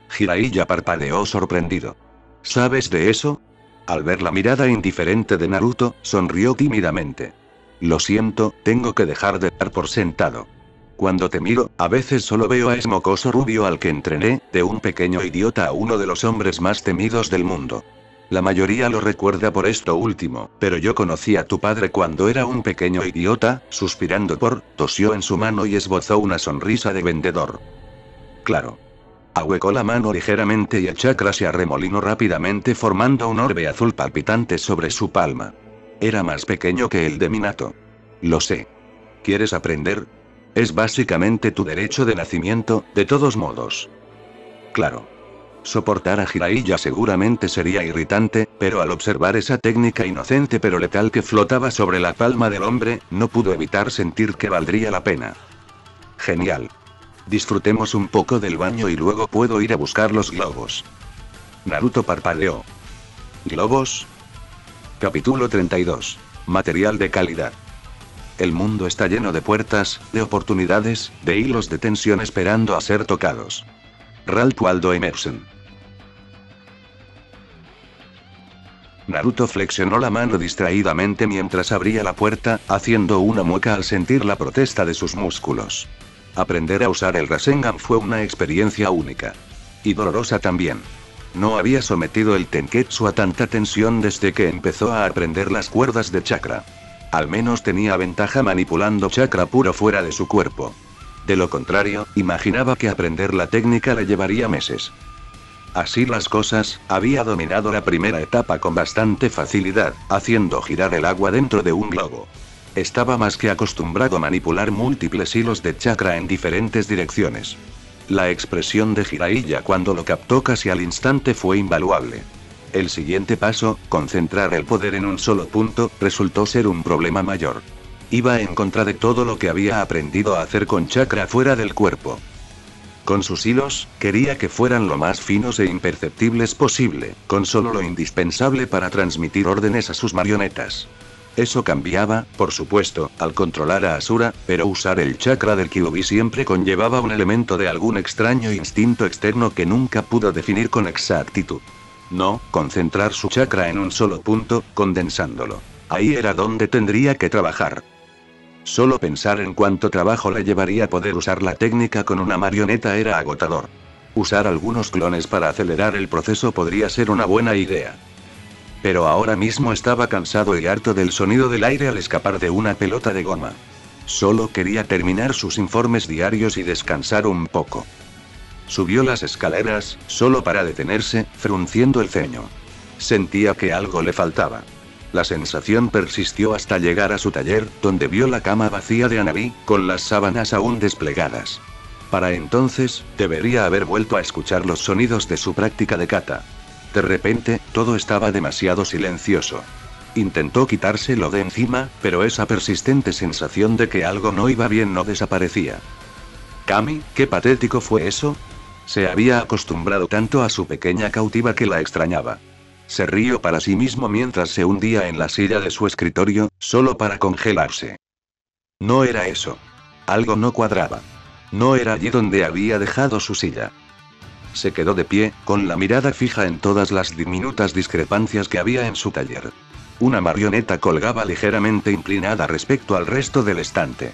Jiraiya parpadeó sorprendido. ¿Sabes de eso? Al ver la mirada indiferente de Naruto, sonrió tímidamente. Lo siento, tengo que dejar de dar por sentado. Cuando te miro, a veces solo veo a ese mocoso rubio al que entrené, de un pequeño idiota a uno de los hombres más temidos del mundo. La mayoría lo recuerda por esto último, pero yo conocí a tu padre cuando era un pequeño idiota, tosió en su mano y esbozó una sonrisa de vendedor. Claro. Ahuecó la mano ligeramente y el chakra se arremolinó rápidamente formando un orbe azul palpitante sobre su palma. Era más pequeño que el de Minato. Lo sé. ¿Quieres aprender? Es básicamente tu derecho de nacimiento, de todos modos. Claro. Soportar a Jiraiya seguramente sería irritante, pero al observar esa técnica inocente pero letal que flotaba sobre la palma del hombre, no pudo evitar sentir que valdría la pena. Genial. Disfrutemos un poco del baño y luego puedo ir a buscar los globos. Naruto parpadeó. ¿Globos? Capítulo 32. Material de calidad. El mundo está lleno de puertas, de oportunidades, de hilos de tensión esperando a ser tocados. Ralph Waldo Emerson. Naruto flexionó la mano distraídamente mientras abría la puerta, haciendo una mueca al sentir la protesta de sus músculos. Aprender a usar el Rasengan fue una experiencia única. Y dolorosa también. No había sometido el Tenketsu a tanta tensión desde que empezó a aprender las cuerdas de chakra. Al menos tenía ventaja manipulando chakra puro fuera de su cuerpo. De lo contrario, imaginaba que aprender la técnica le llevaría meses. Así las cosas, había dominado la primera etapa con bastante facilidad, haciendo girar el agua dentro de un globo. Estaba más que acostumbrado a manipular múltiples hilos de chakra en diferentes direcciones. La expresión de Jiraiya cuando lo captó casi al instante fue invaluable. El siguiente paso, concentrar el poder en un solo punto, resultó ser un problema mayor. Iba en contra de todo lo que había aprendido a hacer con chakra fuera del cuerpo. Con sus hilos, quería que fueran lo más finos e imperceptibles posible, con solo lo indispensable para transmitir órdenes a sus marionetas. Eso cambiaba, por supuesto, al controlar a Asura, pero usar el chakra del Kyuubi siempre conllevaba un elemento de algún extraño instinto externo que nunca pudo definir con exactitud. No, concentrar su chakra en un solo punto, condensándolo. Ahí era donde tendría que trabajar. Solo pensar en cuánto trabajo le llevaría poder usar la técnica con una marioneta era agotador. Usar algunos clones para acelerar el proceso podría ser una buena idea. Pero ahora mismo estaba cansado y harto del sonido del aire al escapar de una pelota de goma. Solo quería terminar sus informes diarios y descansar un poco. Subió las escaleras, solo para detenerse, frunciendo el ceño. Sentía que algo le faltaba. La sensación persistió hasta llegar a su taller, donde vio la cama vacía de Hanabi, con las sábanas aún desplegadas. Para entonces, debería haber vuelto a escuchar los sonidos de su práctica de kata. De repente, todo estaba demasiado silencioso. Intentó quitárselo de encima, pero esa persistente sensación de que algo no iba bien no desaparecía. «Kami, qué patético fue eso». Se había acostumbrado tanto a su pequeña cautiva que la extrañaba. Se rió para sí mismo mientras se hundía en la silla de su escritorio, solo para congelarse. No era eso. Algo no cuadraba. No era allí donde había dejado su silla. Se quedó de pie, con la mirada fija en todas las diminutas discrepancias que había en su taller. Una marioneta colgaba ligeramente inclinada respecto al resto del estante.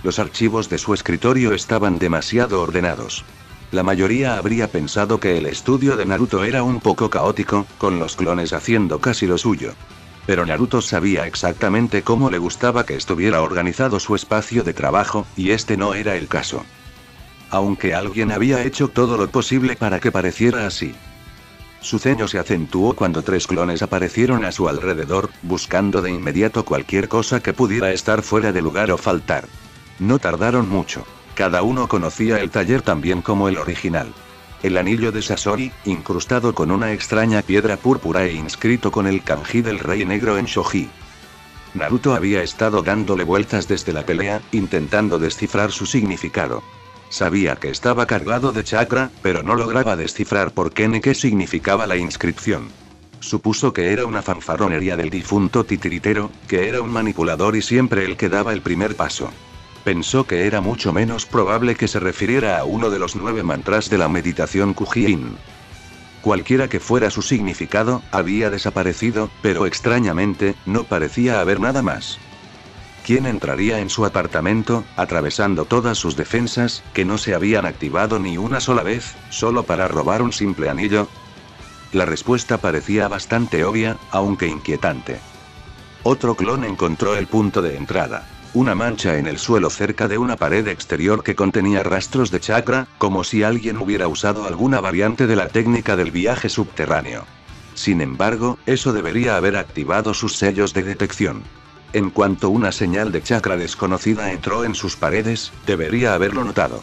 Los archivos de su escritorio estaban demasiado ordenados. La mayoría habría pensado que el estudio de Naruto era un poco caótico, con los clones haciendo casi lo suyo. Pero Naruto sabía exactamente cómo le gustaba que estuviera organizado su espacio de trabajo, y este no era el caso. Aunque alguien había hecho todo lo posible para que pareciera así. Su ceño se acentuó cuando 3 clones aparecieron a su alrededor, buscando de inmediato cualquier cosa que pudiera estar fuera de lugar o faltar. No tardaron mucho. Cada uno conocía el taller tan bien como el original. El anillo de Sasori, incrustado con una extraña piedra púrpura e inscrito con el kanji del rey negro en shoji. Naruto había estado dándole vueltas desde la pelea, intentando descifrar su significado. Sabía que estaba cargado de chakra, pero no lograba descifrar por qué ni qué significaba la inscripción. Supuso que era una fanfarronería del difunto titiritero, que era un manipulador y siempre el que daba el primer paso. Pensó que era mucho menos probable que se refiriera a uno de los 9 mantras de la meditación Kuji-in. Cualquiera que fuera su significado, había desaparecido, pero extrañamente, no parecía haber nada más. ¿Quién entraría en su apartamento, atravesando todas sus defensas, que no se habían activado ni una sola vez, solo para robar un simple anillo? La respuesta parecía bastante obvia, aunque inquietante. Otro clon encontró el punto de entrada. Una mancha en el suelo cerca de una pared exterior que contenía rastros de chakra, como si alguien hubiera usado alguna variante de la técnica del viaje subterráneo. Sin embargo, eso debería haber activado sus sellos de detección. En cuanto una señal de chakra desconocida entró en sus paredes, debería haberlo notado.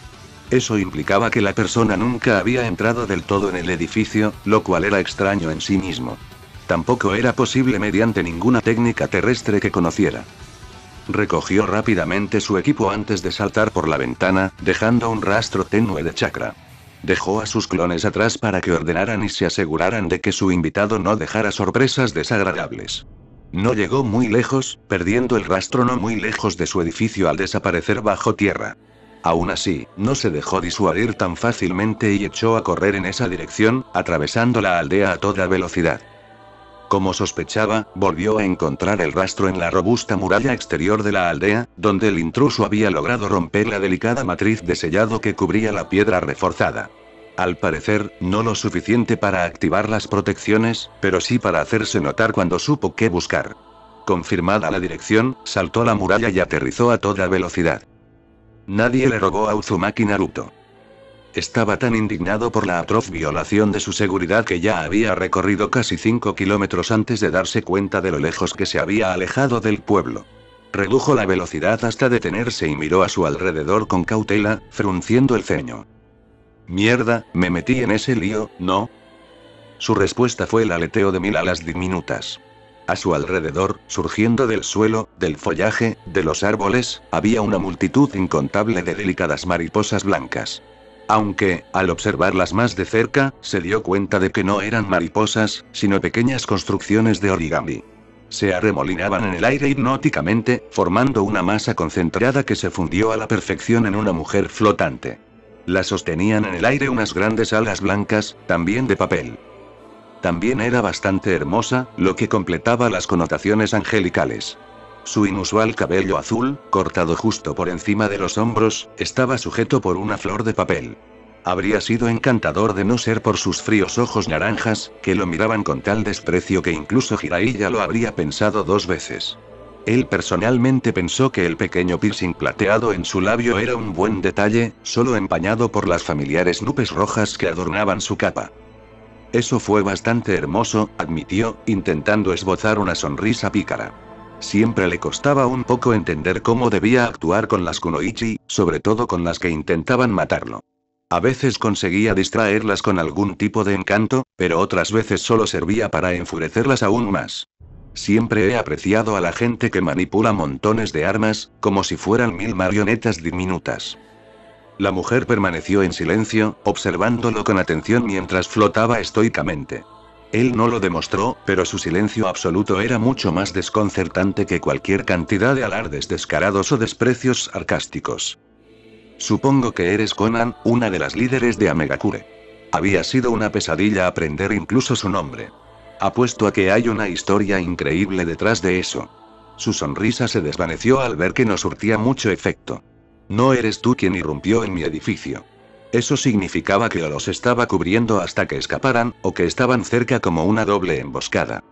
Eso implicaba que la persona nunca había entrado del todo en el edificio, lo cual era extraño en sí mismo. Tampoco era posible mediante ninguna técnica terrestre que conociera. Recogió rápidamente su equipo antes de saltar por la ventana, dejando un rastro tenue de chakra. Dejó a sus clones atrás para que ordenaran y se aseguraran de que su invitado no dejara sorpresas desagradables. No llegó muy lejos, perdiendo el rastro no muy lejos de su edificio al desaparecer bajo tierra. Aún así, no se dejó disuadir tan fácilmente y echó a correr en esa dirección, atravesando la aldea a toda velocidad. Como sospechaba, volvió a encontrar el rastro en la robusta muralla exterior de la aldea, donde el intruso había logrado romper la delicada matriz de sellado que cubría la piedra reforzada. Al parecer, no lo suficiente para activar las protecciones, pero sí para hacerse notar cuando supo qué buscar. Confirmada la dirección, saltó la muralla y aterrizó a toda velocidad. Nadie le rogó a Uzumaki Naruto. Estaba tan indignado por la atroz violación de su seguridad que ya había recorrido casi 5 kilómetros antes de darse cuenta de lo lejos que se había alejado del pueblo. Redujo la velocidad hasta detenerse y miró a su alrededor con cautela, frunciendo el ceño. Mierda, me metí en ese lío, ¿no? Su respuesta fue el aleteo de 1000 alas diminutas. A su alrededor, surgiendo del suelo, del follaje, de los árboles, había una multitud incontable de delicadas mariposas blancas. Aunque, al observarlas más de cerca, se dio cuenta de que no eran mariposas, sino pequeñas construcciones de origami. Se arremolinaban en el aire hipnóticamente, formando una masa concentrada que se fundió a la perfección en una mujer flotante. La sostenían en el aire unas grandes alas blancas, también de papel. También era bastante hermosa, lo que completaba las connotaciones angelicales. Su inusual cabello azul, cortado justo por encima de los hombros, estaba sujeto por una flor de papel. Habría sido encantador de no ser por sus fríos ojos naranjas, que lo miraban con tal desprecio que incluso Jiraiya lo habría pensado 2 veces. Él personalmente pensó que el pequeño piercing plateado en su labio era un buen detalle, solo empañado por las familiares nubes rojas que adornaban su capa. Eso fue bastante hermoso, admitió, intentando esbozar una sonrisa pícara. Siempre le costaba un poco entender cómo debía actuar con las kunoichi, sobre todo con las que intentaban matarlo. A veces conseguía distraerlas con algún tipo de encanto, pero otras veces solo servía para enfurecerlas aún más. Siempre he apreciado a la gente que manipula montones de armas, como si fueran 1000 marionetas diminutas. La mujer permaneció en silencio, observándolo con atención mientras flotaba estoicamente. Él no lo demostró, pero su silencio absoluto era mucho más desconcertante que cualquier cantidad de alardes descarados o desprecios sarcásticos. Supongo que eres Konan, una de las líderes de Amegakure. Había sido una pesadilla aprender incluso su nombre. Apuesto a que hay una historia increíble detrás de eso. Su sonrisa se desvaneció al ver que no surtía mucho efecto. No eres tú quien irrumpió en mi edificio. Eso significaba que o los estaba cubriendo hasta que escaparan, o que estaban cerca como una doble emboscada.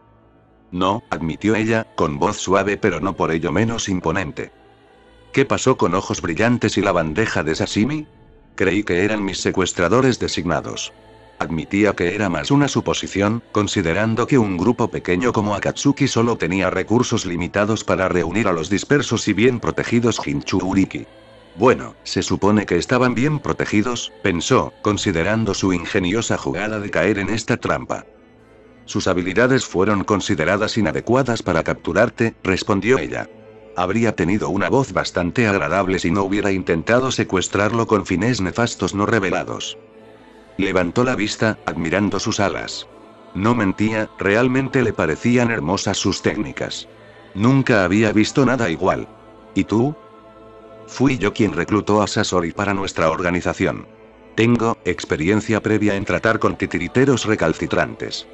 No, admitió ella, con voz suave pero no por ello menos imponente. ¿Qué pasó con ojos brillantes y la bandeja de sashimi? Creí que eran mis secuestradores designados. Admitía que era más una suposición, considerando que un grupo pequeño como Akatsuki solo tenía recursos limitados para reunir a los dispersos y bien protegidos Jinchuuriki. Bueno, se supone que estaban bien protegidos, pensó, considerando su ingeniosa jugada de caer en esta trampa. Sus habilidades fueron consideradas inadecuadas para capturarte, respondió ella. Habría tenido una voz bastante agradable si no hubiera intentado secuestrarlo con fines nefastos no revelados. Levantó la vista, admirando sus alas. No mentía, realmente le parecían hermosas sus técnicas. Nunca había visto nada igual. ¿Y tú? Fui yo quien reclutó a Sasori para nuestra organización. Tengo experiencia previa en tratar con titiriteros recalcitrantes.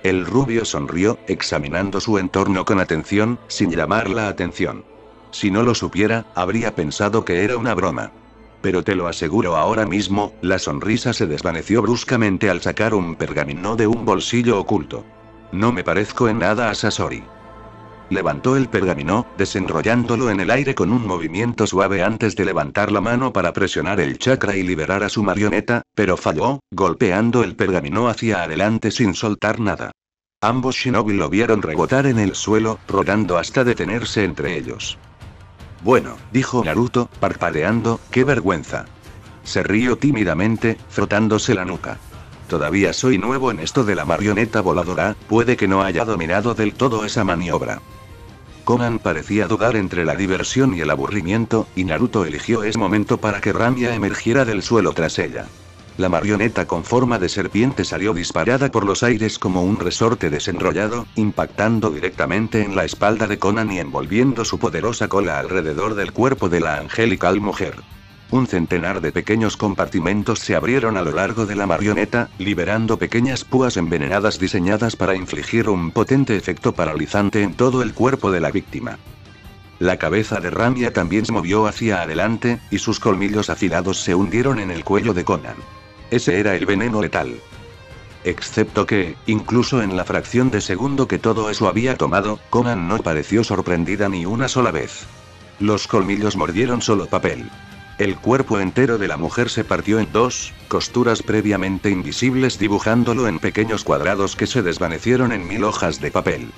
El rubio sonrió, examinando su entorno con atención, sin llamar la atención. Si no lo supiera, habría pensado que era una broma. Pero te lo aseguro ahora mismo, la sonrisa se desvaneció bruscamente al sacar un pergamino de un bolsillo oculto. No me parezco en nada a Sasori. Levantó el pergamino, desenrollándolo en el aire con un movimiento suave antes de levantar la mano para presionar el chakra y liberar a su marioneta, pero falló, golpeando el pergamino hacia adelante sin soltar nada. Ambos shinobi lo vieron rebotar en el suelo, rodando hasta detenerse entre ellos. Bueno, dijo Naruto, parpadeando, qué vergüenza. Se rió tímidamente, frotándose la nuca. Todavía soy nuevo en esto de la marioneta voladora, puede que no haya dominado del todo esa maniobra. Konan parecía dudar entre la diversión y el aburrimiento, y Naruto eligió ese momento para que Ramia emergiera del suelo tras ella. La marioneta con forma de serpiente salió disparada por los aires como un resorte desenrollado, impactando directamente en la espalda de Konan y envolviendo su poderosa cola alrededor del cuerpo de la angelical mujer. Un centenar de pequeños compartimentos se abrieron a lo largo de la marioneta, liberando pequeñas púas envenenadas diseñadas para infligir un potente efecto paralizante en todo el cuerpo de la víctima. La cabeza de Ramia también se movió hacia adelante, y sus colmillos afilados se hundieron en el cuello de Konan. Ese era el veneno letal. Excepto que, incluso en la fracción de segundo que todo eso había tomado, Konan no pareció sorprendida ni una sola vez. Los colmillos mordieron solo papel. El cuerpo entero de la mujer se partió en dos, costuras previamente invisibles dibujándolo en pequeños cuadrados que se desvanecieron en 1000 hojas de papel.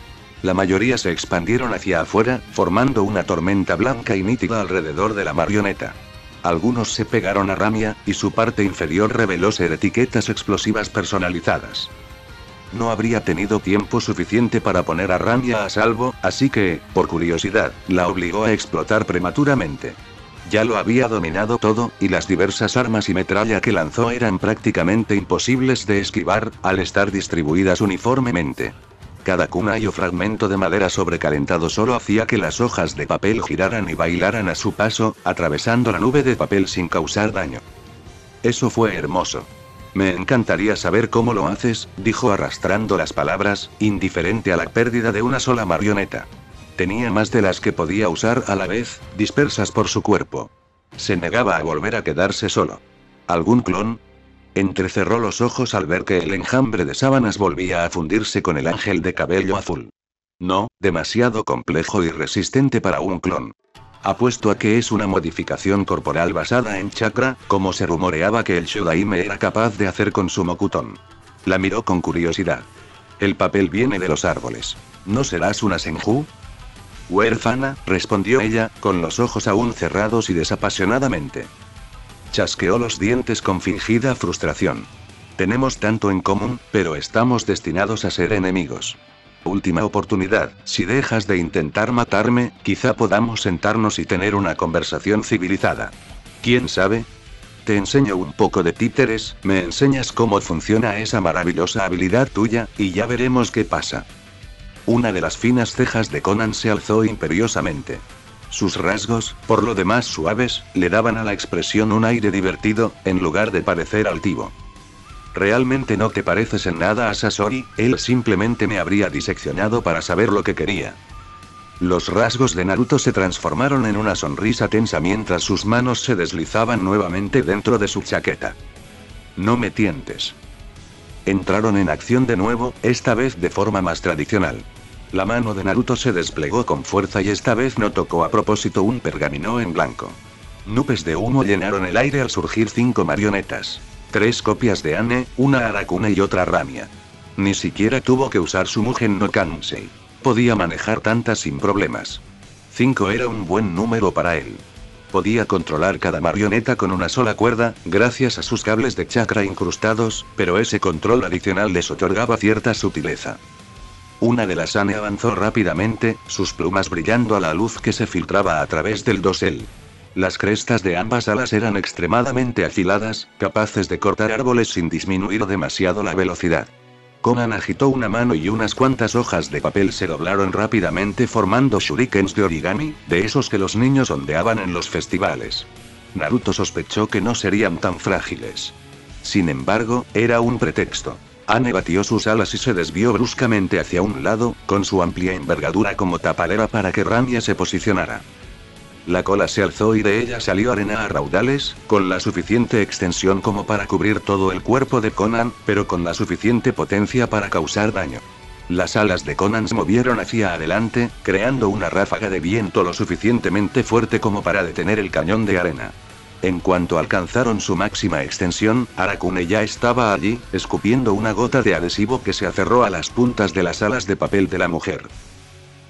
La mayoría se expandieron hacia afuera, formando una tormenta blanca y nítida alrededor de la marioneta. Algunos se pegaron a Ramia, y su parte inferior reveló ser etiquetas explosivas personalizadas. No habría tenido tiempo suficiente para poner a Ramia a salvo, así que, por curiosidad, la obligó a explotar prematuramente. Ya lo había dominado todo, y las diversas armas y metralla que lanzó eran prácticamente imposibles de esquivar, al estar distribuidas uniformemente. Cada kunai o fragmento de madera sobrecalentado solo hacía que las hojas de papel giraran y bailaran a su paso, atravesando la nube de papel sin causar daño. Eso fue hermoso. Me encantaría saber cómo lo haces, dijo arrastrando las palabras, indiferente a la pérdida de una sola marioneta. Tenía más de las que podía usar a la vez, dispersas por su cuerpo. Se negaba a volver a quedarse solo. ¿Algún clon? Entrecerró los ojos al ver que el enjambre de sábanas volvía a fundirse con el ángel de cabello azul. No, demasiado complejo y resistente para un clon. Apuesto a que es una modificación corporal basada en chakra, como se rumoreaba que el Shodaime era capaz de hacer con su Mokuton. La miró con curiosidad. El papel viene de los árboles. ¿No serás una Senju? Huérfana, respondió ella, con los ojos aún cerrados y desapasionadamente. Chasqueó los dientes con fingida frustración. Tenemos tanto en común, pero estamos destinados a ser enemigos. Última oportunidad, si dejas de intentar matarme, quizá podamos sentarnos y tener una conversación civilizada. ¿Quién sabe? Te enseño un poco de títeres, me enseñas cómo funciona esa maravillosa habilidad tuya, y ya veremos qué pasa. Una de las finas cejas de Conan se alzó imperiosamente. Sus rasgos, por lo demás suaves, le daban a la expresión un aire divertido, en lugar de parecer altivo. Realmente no te pareces en nada a Sasori, él simplemente me habría diseccionado para saber lo que quería. Los rasgos de Naruto se transformaron en una sonrisa tensa mientras sus manos se deslizaban nuevamente dentro de su chaqueta. No me tientes. Entraron en acción de nuevo, esta vez de forma más tradicional. La mano de Naruto se desplegó con fuerza y esta vez no tocó a propósito un pergamino en blanco. Nubes de humo llenaron el aire al surgir 5 marionetas. 3 copias de Anne, una Arakune y otra Ramia. Ni siquiera tuvo que usar su Mugen no Kansei. Podía manejar tantas sin problemas. 5 era un buen número para él. Podía controlar cada marioneta con una sola cuerda, gracias a sus cables de chakra incrustados, pero ese control adicional les otorgaba cierta sutileza. Una de las Anne avanzó rápidamente, sus plumas brillando a la luz que se filtraba a través del dosel. Las crestas de ambas alas eran extremadamente afiladas, capaces de cortar árboles sin disminuir demasiado la velocidad. Conan agitó una mano y unas cuantas hojas de papel se doblaron rápidamente formando shurikens de origami, de esos que los niños ondeaban en los festivales. Naruto sospechó que no serían tan frágiles. Sin embargo, era un pretexto. Anne batió sus alas y se desvió bruscamente hacia un lado, con su amplia envergadura como tapadera para que Ramia se posicionara. La cola se alzó y de ella salió arena a raudales, con la suficiente extensión como para cubrir todo el cuerpo de Conan, pero con la suficiente potencia para causar daño. Las alas de Conan se movieron hacia adelante, creando una ráfaga de viento lo suficientemente fuerte como para detener el cañón de arena. En cuanto alcanzaron su máxima extensión, Arakune ya estaba allí, escupiendo una gota de adhesivo que se aferró a las puntas de las alas de papel de la mujer.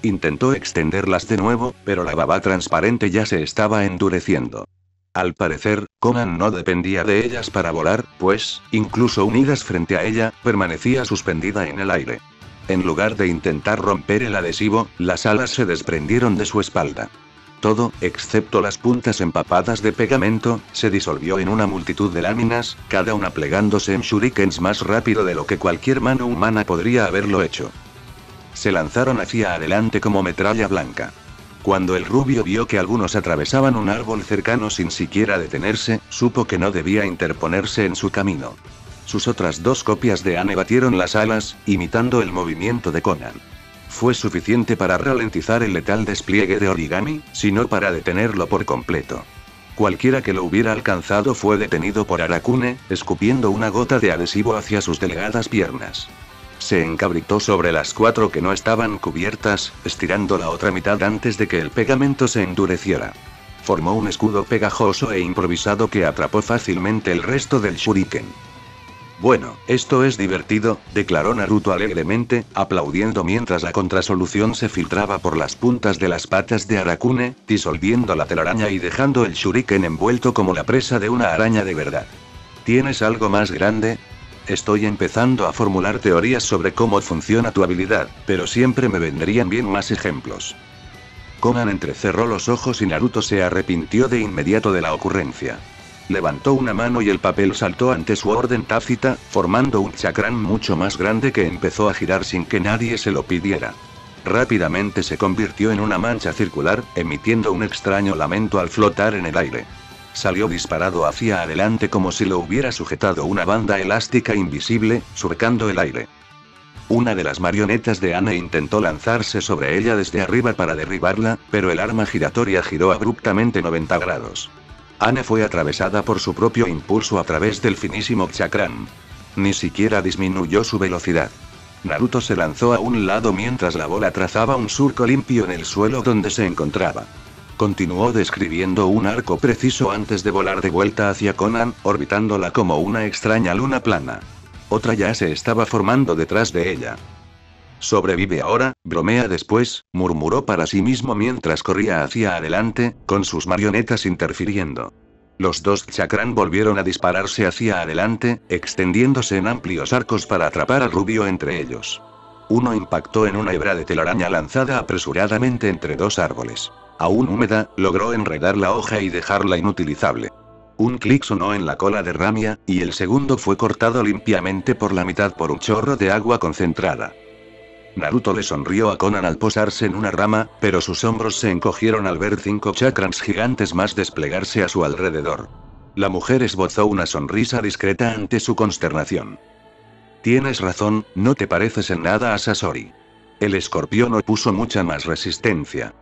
Intentó extenderlas de nuevo, pero la baba transparente ya se estaba endureciendo. Al parecer, Conan no dependía de ellas para volar, pues, incluso unidas frente a ella, permanecía suspendida en el aire. En lugar de intentar romper el adhesivo, las alas se desprendieron de su espalda. Todo, excepto las puntas empapadas de pegamento, se disolvió en una multitud de láminas, cada una plegándose en shurikens más rápido de lo que cualquier mano humana podría haberlo hecho. Se lanzaron hacia adelante como metralla blanca. Cuando el rubio vio que algunos atravesaban un árbol cercano sin siquiera detenerse, supo que no debía interponerse en su camino. Sus otras 2 copias de Anne batieron las alas, imitando el movimiento de Conan. Fue suficiente para ralentizar el letal despliegue de origami, sino para detenerlo por completo. Cualquiera que lo hubiera alcanzado fue detenido por Arakune, escupiendo una gota de adhesivo hacia sus delgadas piernas. Se encabritó sobre las 4 que no estaban cubiertas, estirando la otra mitad antes de que el pegamento se endureciera. Formó un escudo pegajoso e improvisado que atrapó fácilmente el resto del shuriken. Bueno, esto es divertido, declaró Naruto alegremente, aplaudiendo mientras la contrasolución se filtraba por las puntas de las patas de Arakune, disolviendo la telaraña y dejando el shuriken envuelto como la presa de una araña de verdad. ¿Tienes algo más grande? Estoy empezando a formular teorías sobre cómo funciona tu habilidad, pero siempre me vendrían bien más ejemplos. Konan entrecerró los ojos y Naruto se arrepintió de inmediato de la ocurrencia. Levantó una mano y el papel saltó ante su orden tácita, formando un chakram mucho más grande que empezó a girar sin que nadie se lo pidiera. Rápidamente se convirtió en una mancha circular, emitiendo un extraño lamento al flotar en el aire. Salió disparado hacia adelante como si lo hubiera sujetado una banda elástica invisible, surcando el aire. Una de las marionetas de Anne intentó lanzarse sobre ella desde arriba para derribarla, pero el arma giratoria giró abruptamente 90 grados. Anne fue atravesada por su propio impulso a través del finísimo chakram. Ni siquiera disminuyó su velocidad. Naruto se lanzó a un lado mientras la bola trazaba un surco limpio en el suelo donde se encontraba. Continuó describiendo un arco preciso antes de volar de vuelta hacia Konan, orbitándola como una extraña luna plana. Otra ya se estaba formando detrás de ella. Sobrevive ahora, bromea después, murmuró para sí mismo mientras corría hacia adelante, con sus marionetas interfiriendo. Los dos chakram volvieron a dispararse hacia adelante, extendiéndose en amplios arcos para atrapar al rubio entre ellos. Uno impactó en una hebra de telaraña lanzada apresuradamente entre dos árboles. Aún húmeda, logró enredar la hoja y dejarla inutilizable. Un clic sonó en la cola de Ramia, y el segundo fue cortado limpiamente por la mitad por un chorro de agua concentrada. Naruto le sonrió a Konan al posarse en una rama, pero sus hombros se encogieron al ver 5 chakrams gigantes más desplegarse a su alrededor. La mujer esbozó una sonrisa discreta ante su consternación. Tienes razón, no te pareces en nada a Sasori. El escorpión opuso mucha más resistencia.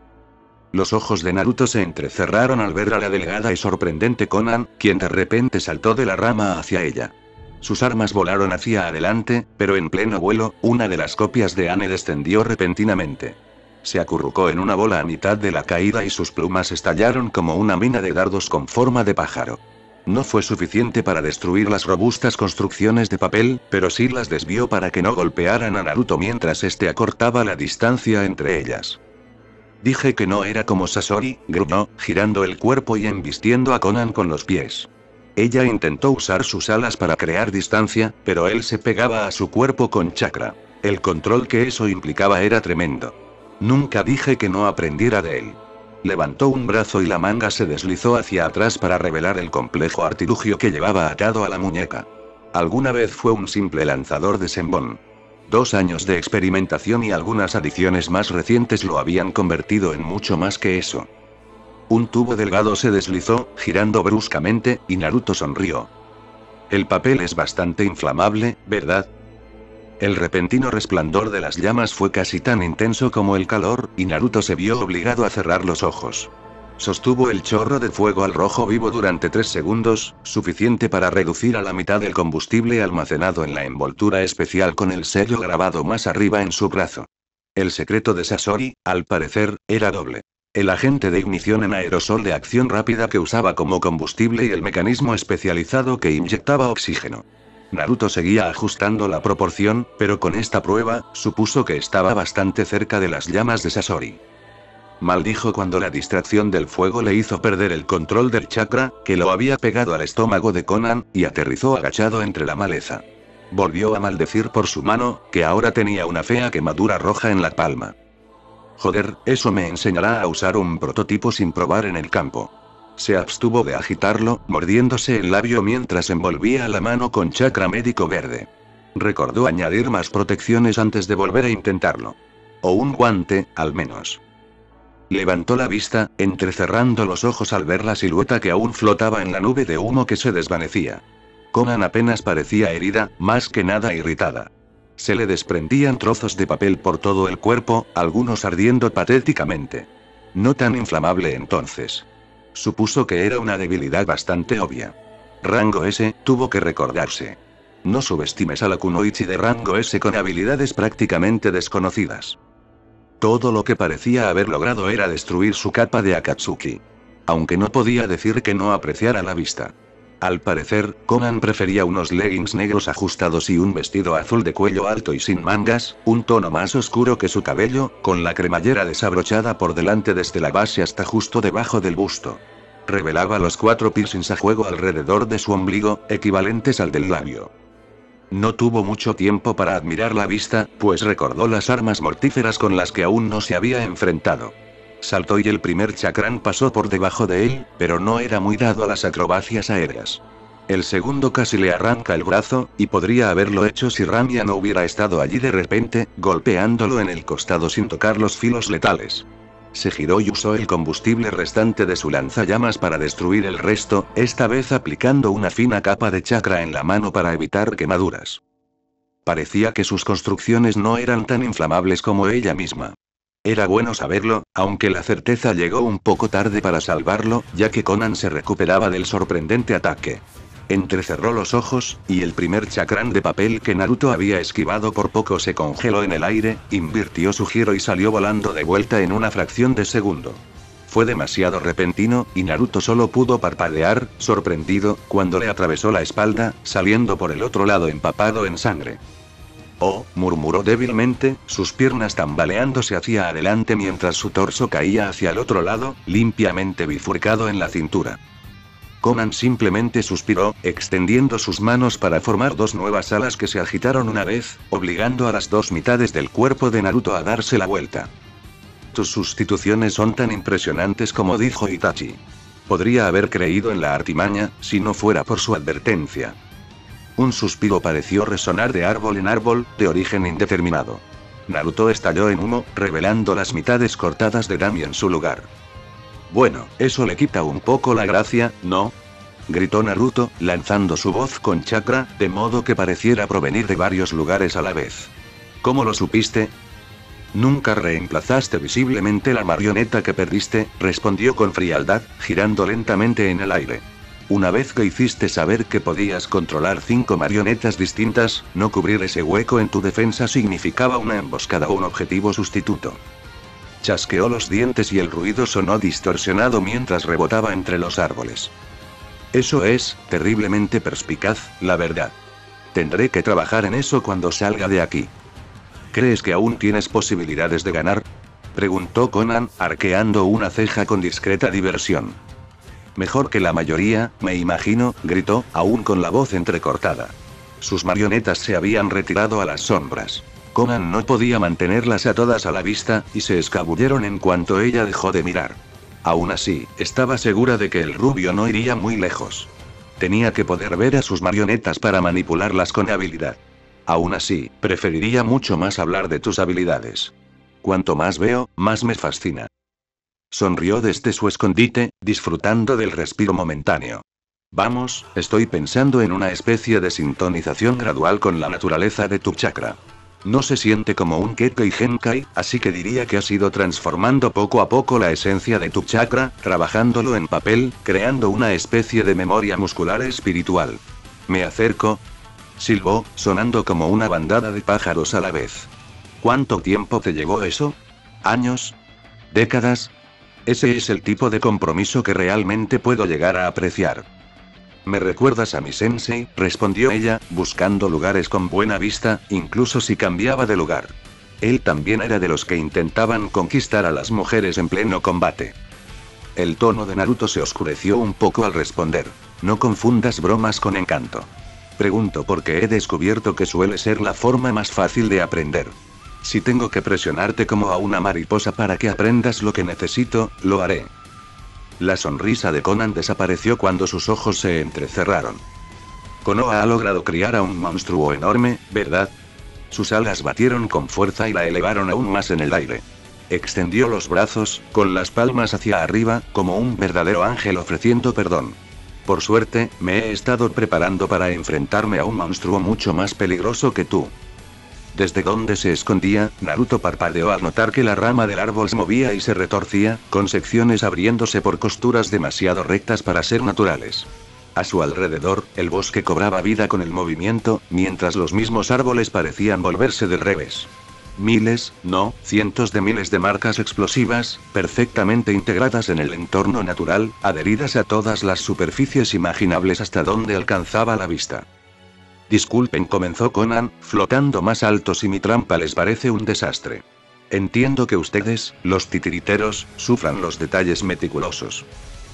Los ojos de Naruto se entrecerraron al ver a la delgada y sorprendente Konan, quien de repente saltó de la rama hacia ella. Sus armas volaron hacia adelante, pero en pleno vuelo, una de las copias de Anne descendió repentinamente. Se acurrucó en una bola a mitad de la caída y sus plumas estallaron como una mina de dardos con forma de pájaro. No fue suficiente para destruir las robustas construcciones de papel, pero sí las desvió para que no golpearan a Naruto mientras este acortaba la distancia entre ellas. Dije que no era como Sasori, gruñó, girando el cuerpo y embistiendo a Konan con los pies. Ella intentó usar sus alas para crear distancia, pero él se pegaba a su cuerpo con chakra. El control que eso implicaba era tremendo. Nunca dije que no aprendiera de él. Levantó un brazo y la manga se deslizó hacia atrás para revelar el complejo artilugio que llevaba atado a la muñeca. Alguna vez fue un simple lanzador de senbon. 2 años de experimentación y algunas adiciones más recientes lo habían convertido en mucho más que eso. Un tubo delgado se deslizó, girando bruscamente, y Naruto sonrió. El papel es bastante inflamable, ¿verdad? El repentino resplandor de las llamas fue casi tan intenso como el calor, y Naruto se vio obligado a cerrar los ojos. Sostuvo el chorro de fuego al rojo vivo durante 3 segundos, suficiente para reducir a la mitad el combustible almacenado en la envoltura especial con el sello grabado más arriba en su brazo. El secreto de Sasori, al parecer, era doble. El agente de ignición en aerosol de acción rápida que usaba como combustible y el mecanismo especializado que inyectaba oxígeno. Naruto seguía ajustando la proporción, pero con esta prueba, supuso que estaba bastante cerca de las llamas de Sasori. Maldijo cuando la distracción del fuego le hizo perder el control del chakra, que lo había pegado al estómago de Konan, y aterrizó agachado entre la maleza. Volvió a maldecir por su mano, que ahora tenía una fea quemadura roja en la palma. Joder, eso me enseñará a usar un prototipo sin probar en el campo. Se abstuvo de agitarlo, mordiéndose el labio mientras envolvía la mano con chakra médico verde. Recordó añadir más protecciones antes de volver a intentarlo. O un guante, al menos. Levantó la vista, entrecerrando los ojos al ver la silueta que aún flotaba en la nube de humo que se desvanecía. Konan apenas parecía herida, más que nada irritada. Se le desprendían trozos de papel por todo el cuerpo, algunos ardiendo patéticamente. No tan inflamable entonces. Supuso que era una debilidad bastante obvia. Rango S, tuvo que recordarse. No subestimes a la kunoichi de rango S con habilidades prácticamente desconocidas. Todo lo que parecía haber logrado era destruir su capa de Akatsuki. Aunque no podía decir que no apreciara la vista. Al parecer, Conan prefería unos leggings negros ajustados y un vestido azul de cuello alto y sin mangas, un tono más oscuro que su cabello, con la cremallera desabrochada por delante desde la base hasta justo debajo del busto. Revelaba los 4 piercings a juego alrededor de su ombligo, equivalentes al del labio. No tuvo mucho tiempo para admirar la vista, pues recordó las armas mortíferas con las que aún no se había enfrentado. Saltó y el primer chakran pasó por debajo de él, pero no era muy dado a las acrobacias aéreas. El segundo casi le arranca el brazo, y podría haberlo hecho si Ramya no hubiera estado allí de repente, golpeándolo en el costado sin tocar los filos letales. Se giró y usó el combustible restante de su lanzallamas para destruir el resto, esta vez aplicando una fina capa de chakra en la mano para evitar quemaduras. Parecía que sus construcciones no eran tan inflamables como ella misma. Era bueno saberlo, aunque la certeza llegó un poco tarde para salvarlo, ya que Conan se recuperaba del sorprendente ataque. Entrecerró los ojos, y el primer chakran de papel que Naruto había esquivado por poco se congeló en el aire, invirtió su giro y salió volando de vuelta en una fracción de segundo. Fue demasiado repentino, y Naruto solo pudo parpadear, sorprendido, cuando le atravesó la espalda, saliendo por el otro lado empapado en sangre. Oh, murmuró débilmente, sus piernas tambaleándose hacia adelante mientras su torso caía hacia el otro lado, limpiamente bifurcado en la cintura. Conan simplemente suspiró, extendiendo sus manos para formar 2 nuevas alas que se agitaron una vez, obligando a las 2 mitades del cuerpo de Naruto a darse la vuelta. Tus sustituciones son tan impresionantes como dijo Itachi. Podría haber creído en la artimaña, si no fuera por su advertencia. Un suspiro pareció resonar de árbol en árbol, de origen indeterminado. Naruto estalló en humo, revelando las mitades cortadas de Nami en su lugar. Bueno, eso le quita un poco la gracia, ¿no? Gritó Naruto, lanzando su voz con chakra, de modo que pareciera provenir de varios lugares a la vez. ¿Cómo lo supiste? Nunca reemplazaste visiblemente la marioneta que perdiste, respondió con frialdad, girando lentamente en el aire. Una vez que hiciste saber que podías controlar 5 marionetas distintas, no cubrir ese hueco en tu defensa significaba una emboscada o un objetivo sustituto. Chasqueó los dientes y el ruido sonó distorsionado mientras rebotaba entre los árboles. Eso es, terriblemente perspicaz, la verdad. Tendré que trabajar en eso cuando salga de aquí. ¿Crees que aún tienes posibilidades de ganar? Preguntó Conan, arqueando una ceja con discreta diversión. Mejor que la mayoría, me imagino, gritó, aún con la voz entrecortada. Sus marionetas se habían retirado a las sombras. Conan no podía mantenerlas a todas a la vista, y se escabulleron en cuanto ella dejó de mirar. Aún así, estaba segura de que el rubio no iría muy lejos. Tenía que poder ver a sus marionetas para manipularlas con habilidad. Aún así, preferiría mucho más hablar de tus habilidades. Cuanto más veo, más me fascina. Sonrió desde su escondite, disfrutando del respiro momentáneo. Vamos, estoy pensando en una especie de sintonización gradual con la naturaleza de tu chakra. No se siente como un Kekkei Genkai, así que diría que has ido transformando poco a poco la esencia de tu chakra, trabajándolo en papel, creando una especie de memoria muscular espiritual. Me acerco. Silbó, sonando como una bandada de pájaros a la vez. ¿Cuánto tiempo te llevó eso? ¿Años? ¿Décadas? Ese es el tipo de compromiso que realmente puedo llegar a apreciar. Me recuerdas a mi sensei, respondió ella, buscando lugares con buena vista, incluso si cambiaba de lugar. Él también era de los que intentaban conquistar a las mujeres en pleno combate. El tono de Naruto se oscureció un poco al responder. No confundas bromas con encanto. Pregunto porque he descubierto que suele ser la forma más fácil de aprender. Si tengo que presionarte como a una mariposa para que aprendas lo que necesito, lo haré. La sonrisa de Conan desapareció cuando sus ojos se entrecerraron. Konoha ha logrado criar a un monstruo enorme, ¿verdad? Sus alas batieron con fuerza y la elevaron aún más en el aire. Extendió los brazos, con las palmas hacia arriba, como un verdadero ángel ofreciendo perdón. Por suerte, me he estado preparando para enfrentarme a un monstruo mucho más peligroso que tú. Desde donde se escondía, Naruto parpadeó al notar que la rama del árbol se movía y se retorcía, con secciones abriéndose por costuras demasiado rectas para ser naturales. A su alrededor, el bosque cobraba vida con el movimiento, mientras los mismos árboles parecían volverse del revés. Miles, no, cientos de miles de marcas explosivas, perfectamente integradas en el entorno natural, adheridas a todas las superficies imaginables hasta donde alcanzaba la vista. Disculpen, comenzó Conan, flotando más alto si mi trampa les parece un desastre. Entiendo que ustedes, los titiriteros, sufran los detalles meticulosos.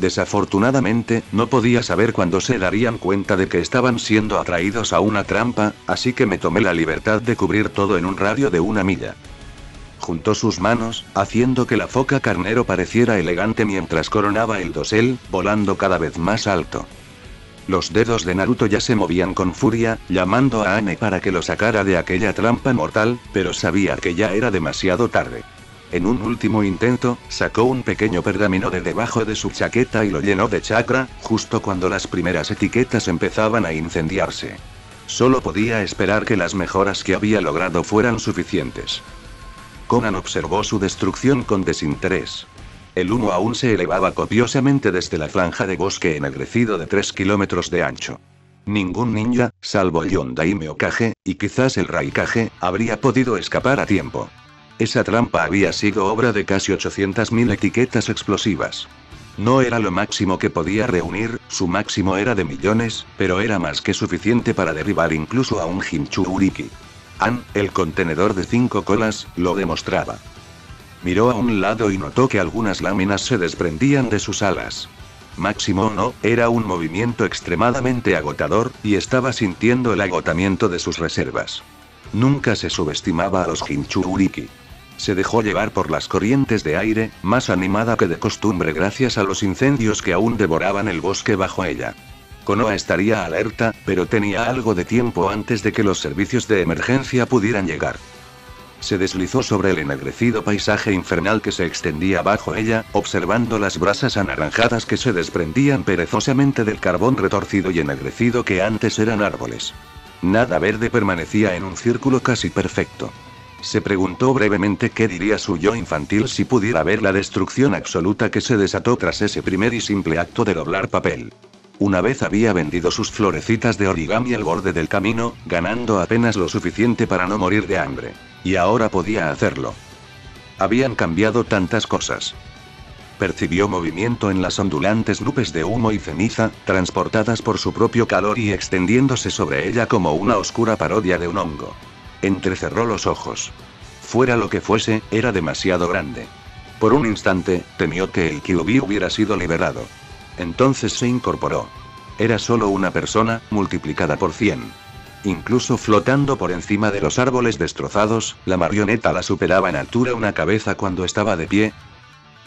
Desafortunadamente, no podía saber cuándo se darían cuenta de que estaban siendo atraídos a una trampa, así que me tomé la libertad de cubrir todo en un radio de 1 milla. Juntó sus manos, haciendo que la foca carnero pareciera elegante mientras coronaba el dosel, volando cada vez más alto. Los dedos de Naruto ya se movían con furia, llamando a Ane para que lo sacara de aquella trampa mortal, pero sabía que ya era demasiado tarde. En un último intento, sacó un pequeño pergamino de debajo de su chaqueta y lo llenó de chakra, justo cuando las primeras etiquetas empezaban a incendiarse. Solo podía esperar que las mejoras que había logrado fueran suficientes. Conan observó su destrucción con desinterés. El humo aún se elevaba copiosamente desde la franja de bosque ennegrecido de 3 kilómetros de ancho. Ningún ninja, salvo el Yondaime Hokage, y quizás el Raikage, habría podido escapar a tiempo. Esa trampa había sido obra de casi 800.000 etiquetas explosivas. No era lo máximo que podía reunir, su máximo era de millones, pero era más que suficiente para derribar incluso a un Jinchuriki. El contenedor de 5 colas, lo demostraba. Miró a un lado y notó que algunas láminas se desprendían de sus alas. Máximo o no, era un movimiento extremadamente agotador, y estaba sintiendo el agotamiento de sus reservas. Nunca se subestimaba a los Jinchuriki. Se dejó llevar por las corrientes de aire, más animada que de costumbre gracias a los incendios que aún devoraban el bosque bajo ella. Konoha estaría alerta, pero tenía algo de tiempo antes de que los servicios de emergencia pudieran llegar. Se deslizó sobre el ennegrecido paisaje infernal que se extendía bajo ella, observando las brasas anaranjadas que se desprendían perezosamente del carbón retorcido y ennegrecido que antes eran árboles. Nada verde permanecía en un círculo casi perfecto. Se preguntó brevemente qué diría su yo infantil si pudiera ver la destrucción absoluta que se desató tras ese primer y simple acto de doblar papel. Una vez había vendido sus florecitas de origami al borde del camino, ganando apenas lo suficiente para no morir de hambre. Y ahora podía hacerlo. Habían cambiado tantas cosas. Percibió movimiento en las ondulantes nubes de humo y ceniza, transportadas por su propio calor y extendiéndose sobre ella como una oscura parodia de un hongo. Entrecerró los ojos. Fuera lo que fuese, era demasiado grande. Por un instante, temió que el Kyuubi hubiera sido liberado. Entonces se incorporó. Era solo una persona, multiplicada por 100. Incluso flotando por encima de los árboles destrozados, la marioneta la superaba en altura una cabeza cuando estaba de pie.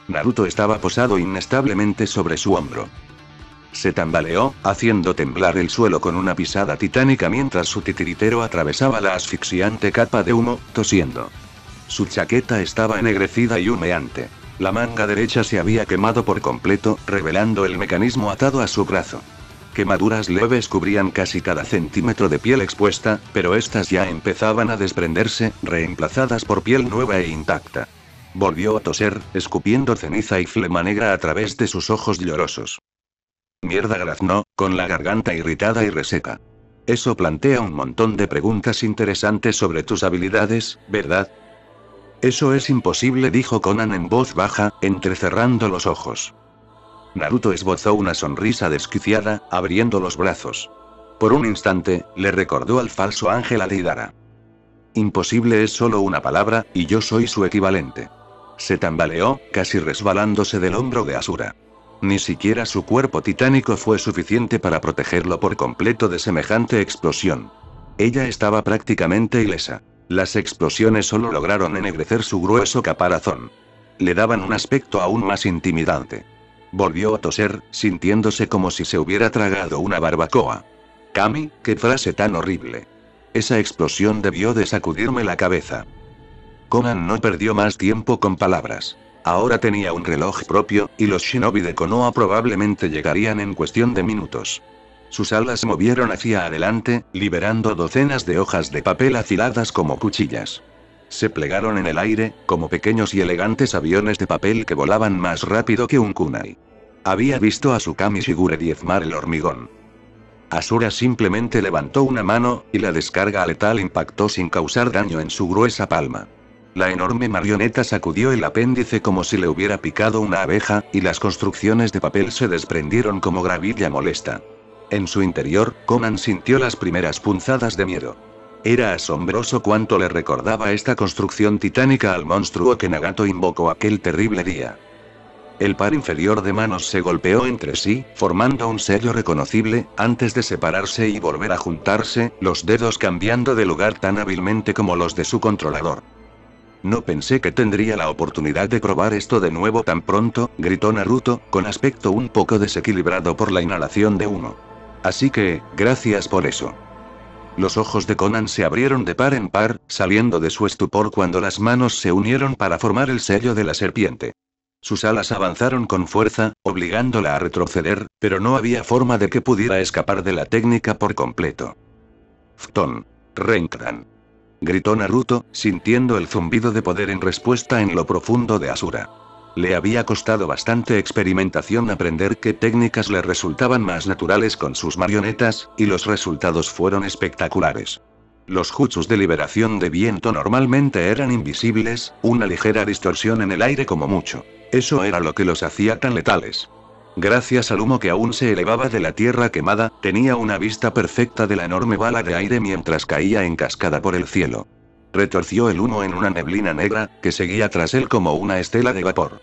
Naruto estaba posado inestablemente sobre su hombro. Se tambaleó, haciendo temblar el suelo con una pisada titánica mientras su titiritero atravesaba la asfixiante capa de humo, tosiendo. Su chaqueta estaba ennegrecida y humeante. La manga derecha se había quemado por completo, revelando el mecanismo atado a su brazo. Quemaduras leves cubrían casi cada centímetro de piel expuesta, pero estas ya empezaban a desprenderse, reemplazadas por piel nueva e intacta. Volvió a toser, escupiendo ceniza y flema negra a través de sus ojos llorosos. Mierda, graznó, con la garganta irritada y reseca. Eso plantea un montón de preguntas interesantes sobre tus habilidades, ¿verdad? Eso es imposible, dijo Conan en voz baja, entrecerrando los ojos. Naruto esbozó una sonrisa desquiciada, abriendo los brazos. Por un instante, le recordó al falso ángel Deidara. Imposible es solo una palabra, y yo soy su equivalente. Se tambaleó, casi resbalándose del hombro de Asura. Ni siquiera su cuerpo titánico fue suficiente para protegerlo por completo de semejante explosión. Ella estaba prácticamente ilesa. Las explosiones solo lograron ennegrecer su grueso caparazón. Le daban un aspecto aún más intimidante. Volvió a toser, sintiéndose como si se hubiera tragado una barbacoa. Kami, qué frase tan horrible. Esa explosión debió de sacudirme la cabeza. Conan no perdió más tiempo con palabras. Ahora tenía un reloj propio, y los shinobi de Konoha probablemente llegarían en cuestión de minutos. Sus alas se movieron hacia adelante, liberando docenas de hojas de papel afiladas como cuchillas. Se plegaron en el aire, como pequeños y elegantes aviones de papel que volaban más rápido que un kunai. Había visto a Tsukami Shigure diezmar el hormigón. Asura simplemente levantó una mano, y la descarga letal impactó sin causar daño en su gruesa palma. La enorme marioneta sacudió el apéndice como si le hubiera picado una abeja, y las construcciones de papel se desprendieron como gravilla molesta. En su interior, Conan sintió las primeras punzadas de miedo. Era asombroso cuánto le recordaba esta construcción titánica al monstruo que Nagato invocó aquel terrible día. El par inferior de manos se golpeó entre sí, formando un sello reconocible, antes de separarse y volver a juntarse, los dedos cambiando de lugar tan hábilmente como los de su controlador. No pensé que tendría la oportunidad de probar esto de nuevo tan pronto, gritó Naruto, con aspecto un poco desequilibrado por la inhalación de humo. Así que, gracias por eso. Los ojos de Conan se abrieron de par en par, saliendo de su estupor cuando las manos se unieron para formar el sello de la serpiente. Sus alas avanzaron con fuerza, obligándola a retroceder, pero no había forma de que pudiera escapar de la técnica por completo. Fton. Renkan. Gritó Naruto, sintiendo el zumbido de poder en respuesta en lo profundo de Asura. Le había costado bastante experimentación aprender qué técnicas le resultaban más naturales con sus marionetas, y los resultados fueron espectaculares. Los jutsus de liberación de viento normalmente eran invisibles, una ligera distorsión en el aire como mucho. Eso era lo que los hacía tan letales. Gracias al humo que aún se elevaba de la tierra quemada, tenía una vista perfecta de la enorme bala de aire mientras caía en cascada por el cielo. Retorció el humo en una neblina negra, que seguía tras él como una estela de vapor.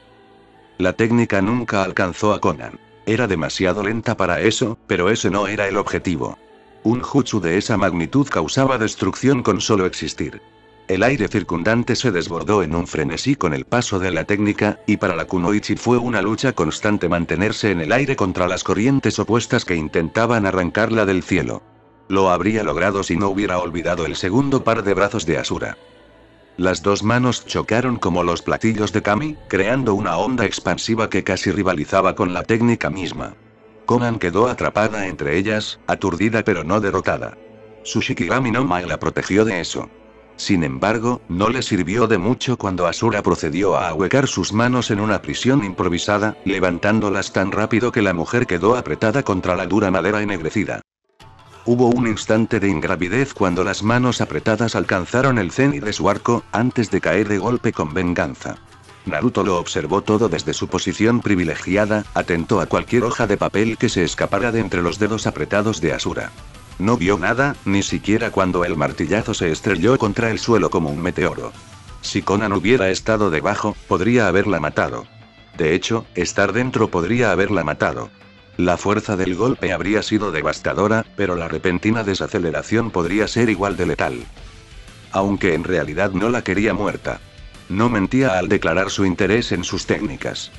La técnica nunca alcanzó a Conan. Era demasiado lenta para eso, pero ese no era el objetivo. Un jutsu de esa magnitud causaba destrucción con solo existir. El aire circundante se desbordó en un frenesí con el paso de la técnica, y para la kunoichi fue una lucha constante mantenerse en el aire contra las corrientes opuestas que intentaban arrancarla del cielo. Lo habría logrado si no hubiera olvidado el segundo par de brazos de Asura. Las dos manos chocaron como los platillos de Kami, creando una onda expansiva que casi rivalizaba con la técnica misma. Conan quedó atrapada entre ellas, aturdida pero no derrotada. Su Shikigami no Mai la protegió de eso. Sin embargo, no le sirvió de mucho cuando Asura procedió a ahuecar sus manos en una prisión improvisada, levantándolas tan rápido que la mujer quedó apretada contra la dura madera ennegrecida. Hubo un instante de ingravidez cuando las manos apretadas alcanzaron el cenit de su arco, antes de caer de golpe con venganza. Naruto lo observó todo desde su posición privilegiada, atento a cualquier hoja de papel que se escapara de entre los dedos apretados de Asura. No vio nada, ni siquiera cuando el martillazo se estrelló contra el suelo como un meteoro. Si Conan hubiera estado debajo, podría haberla matado. De hecho, estar dentro podría haberla matado. La fuerza del golpe habría sido devastadora, pero la repentina desaceleración podría ser igual de letal. Aunque en realidad no la quería muerta. No mentía al declarar su interés en sus técnicas.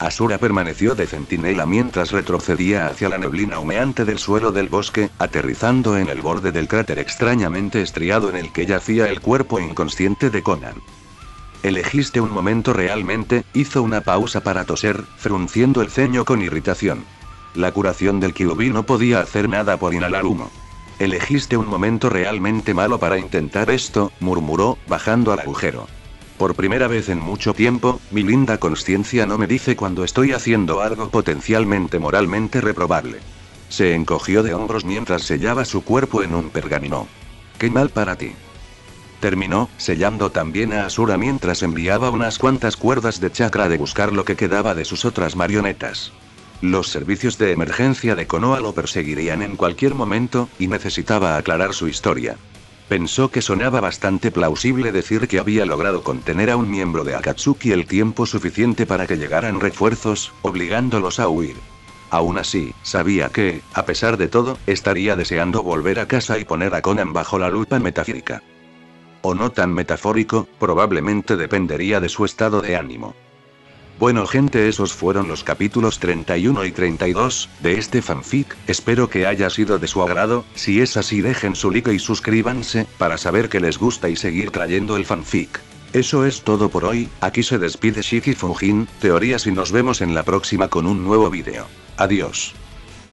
Asura permaneció de centinela mientras retrocedía hacia la neblina humeante del suelo del bosque, aterrizando en el borde del cráter extrañamente estriado en el que yacía el cuerpo inconsciente de Conan. Elegiste un momento realmente, hizo una pausa para toser, frunciendo el ceño con irritación. La curación del Kyuubi no podía hacer nada por inhalar humo. Elegiste un momento realmente malo para intentar esto, murmuró, bajando al agujero. Por primera vez en mucho tiempo, mi linda conciencia no me dice cuando estoy haciendo algo potencialmente moralmente reprobable. Se encogió de hombros mientras sellaba su cuerpo en un pergamino. Qué mal para ti. Terminó, sellando también a Asura mientras enviaba unas cuantas cuerdas de chakra de buscar lo que quedaba de sus otras marionetas. Los servicios de emergencia de Konoha lo perseguirían en cualquier momento, y necesitaba aclarar su historia. Pensó que sonaba bastante plausible decir que había logrado contener a un miembro de Akatsuki el tiempo suficiente para que llegaran refuerzos, obligándolos a huir. Aún así, sabía que, a pesar de todo, estaría deseando volver a casa y poner a Conan bajo la lupa metafísica. O no tan metafórico, probablemente dependería de su estado de ánimo. Bueno gente, esos fueron los capítulos 31 y 32, de este fanfic, espero que haya sido de su agrado, si es así dejen su like y suscríbanse, para saber que les gusta y seguir trayendo el fanfic. Eso es todo por hoy, aquí se despide Shiki Fujin, teorías y nos vemos en la próxima con un nuevo vídeo. Adiós.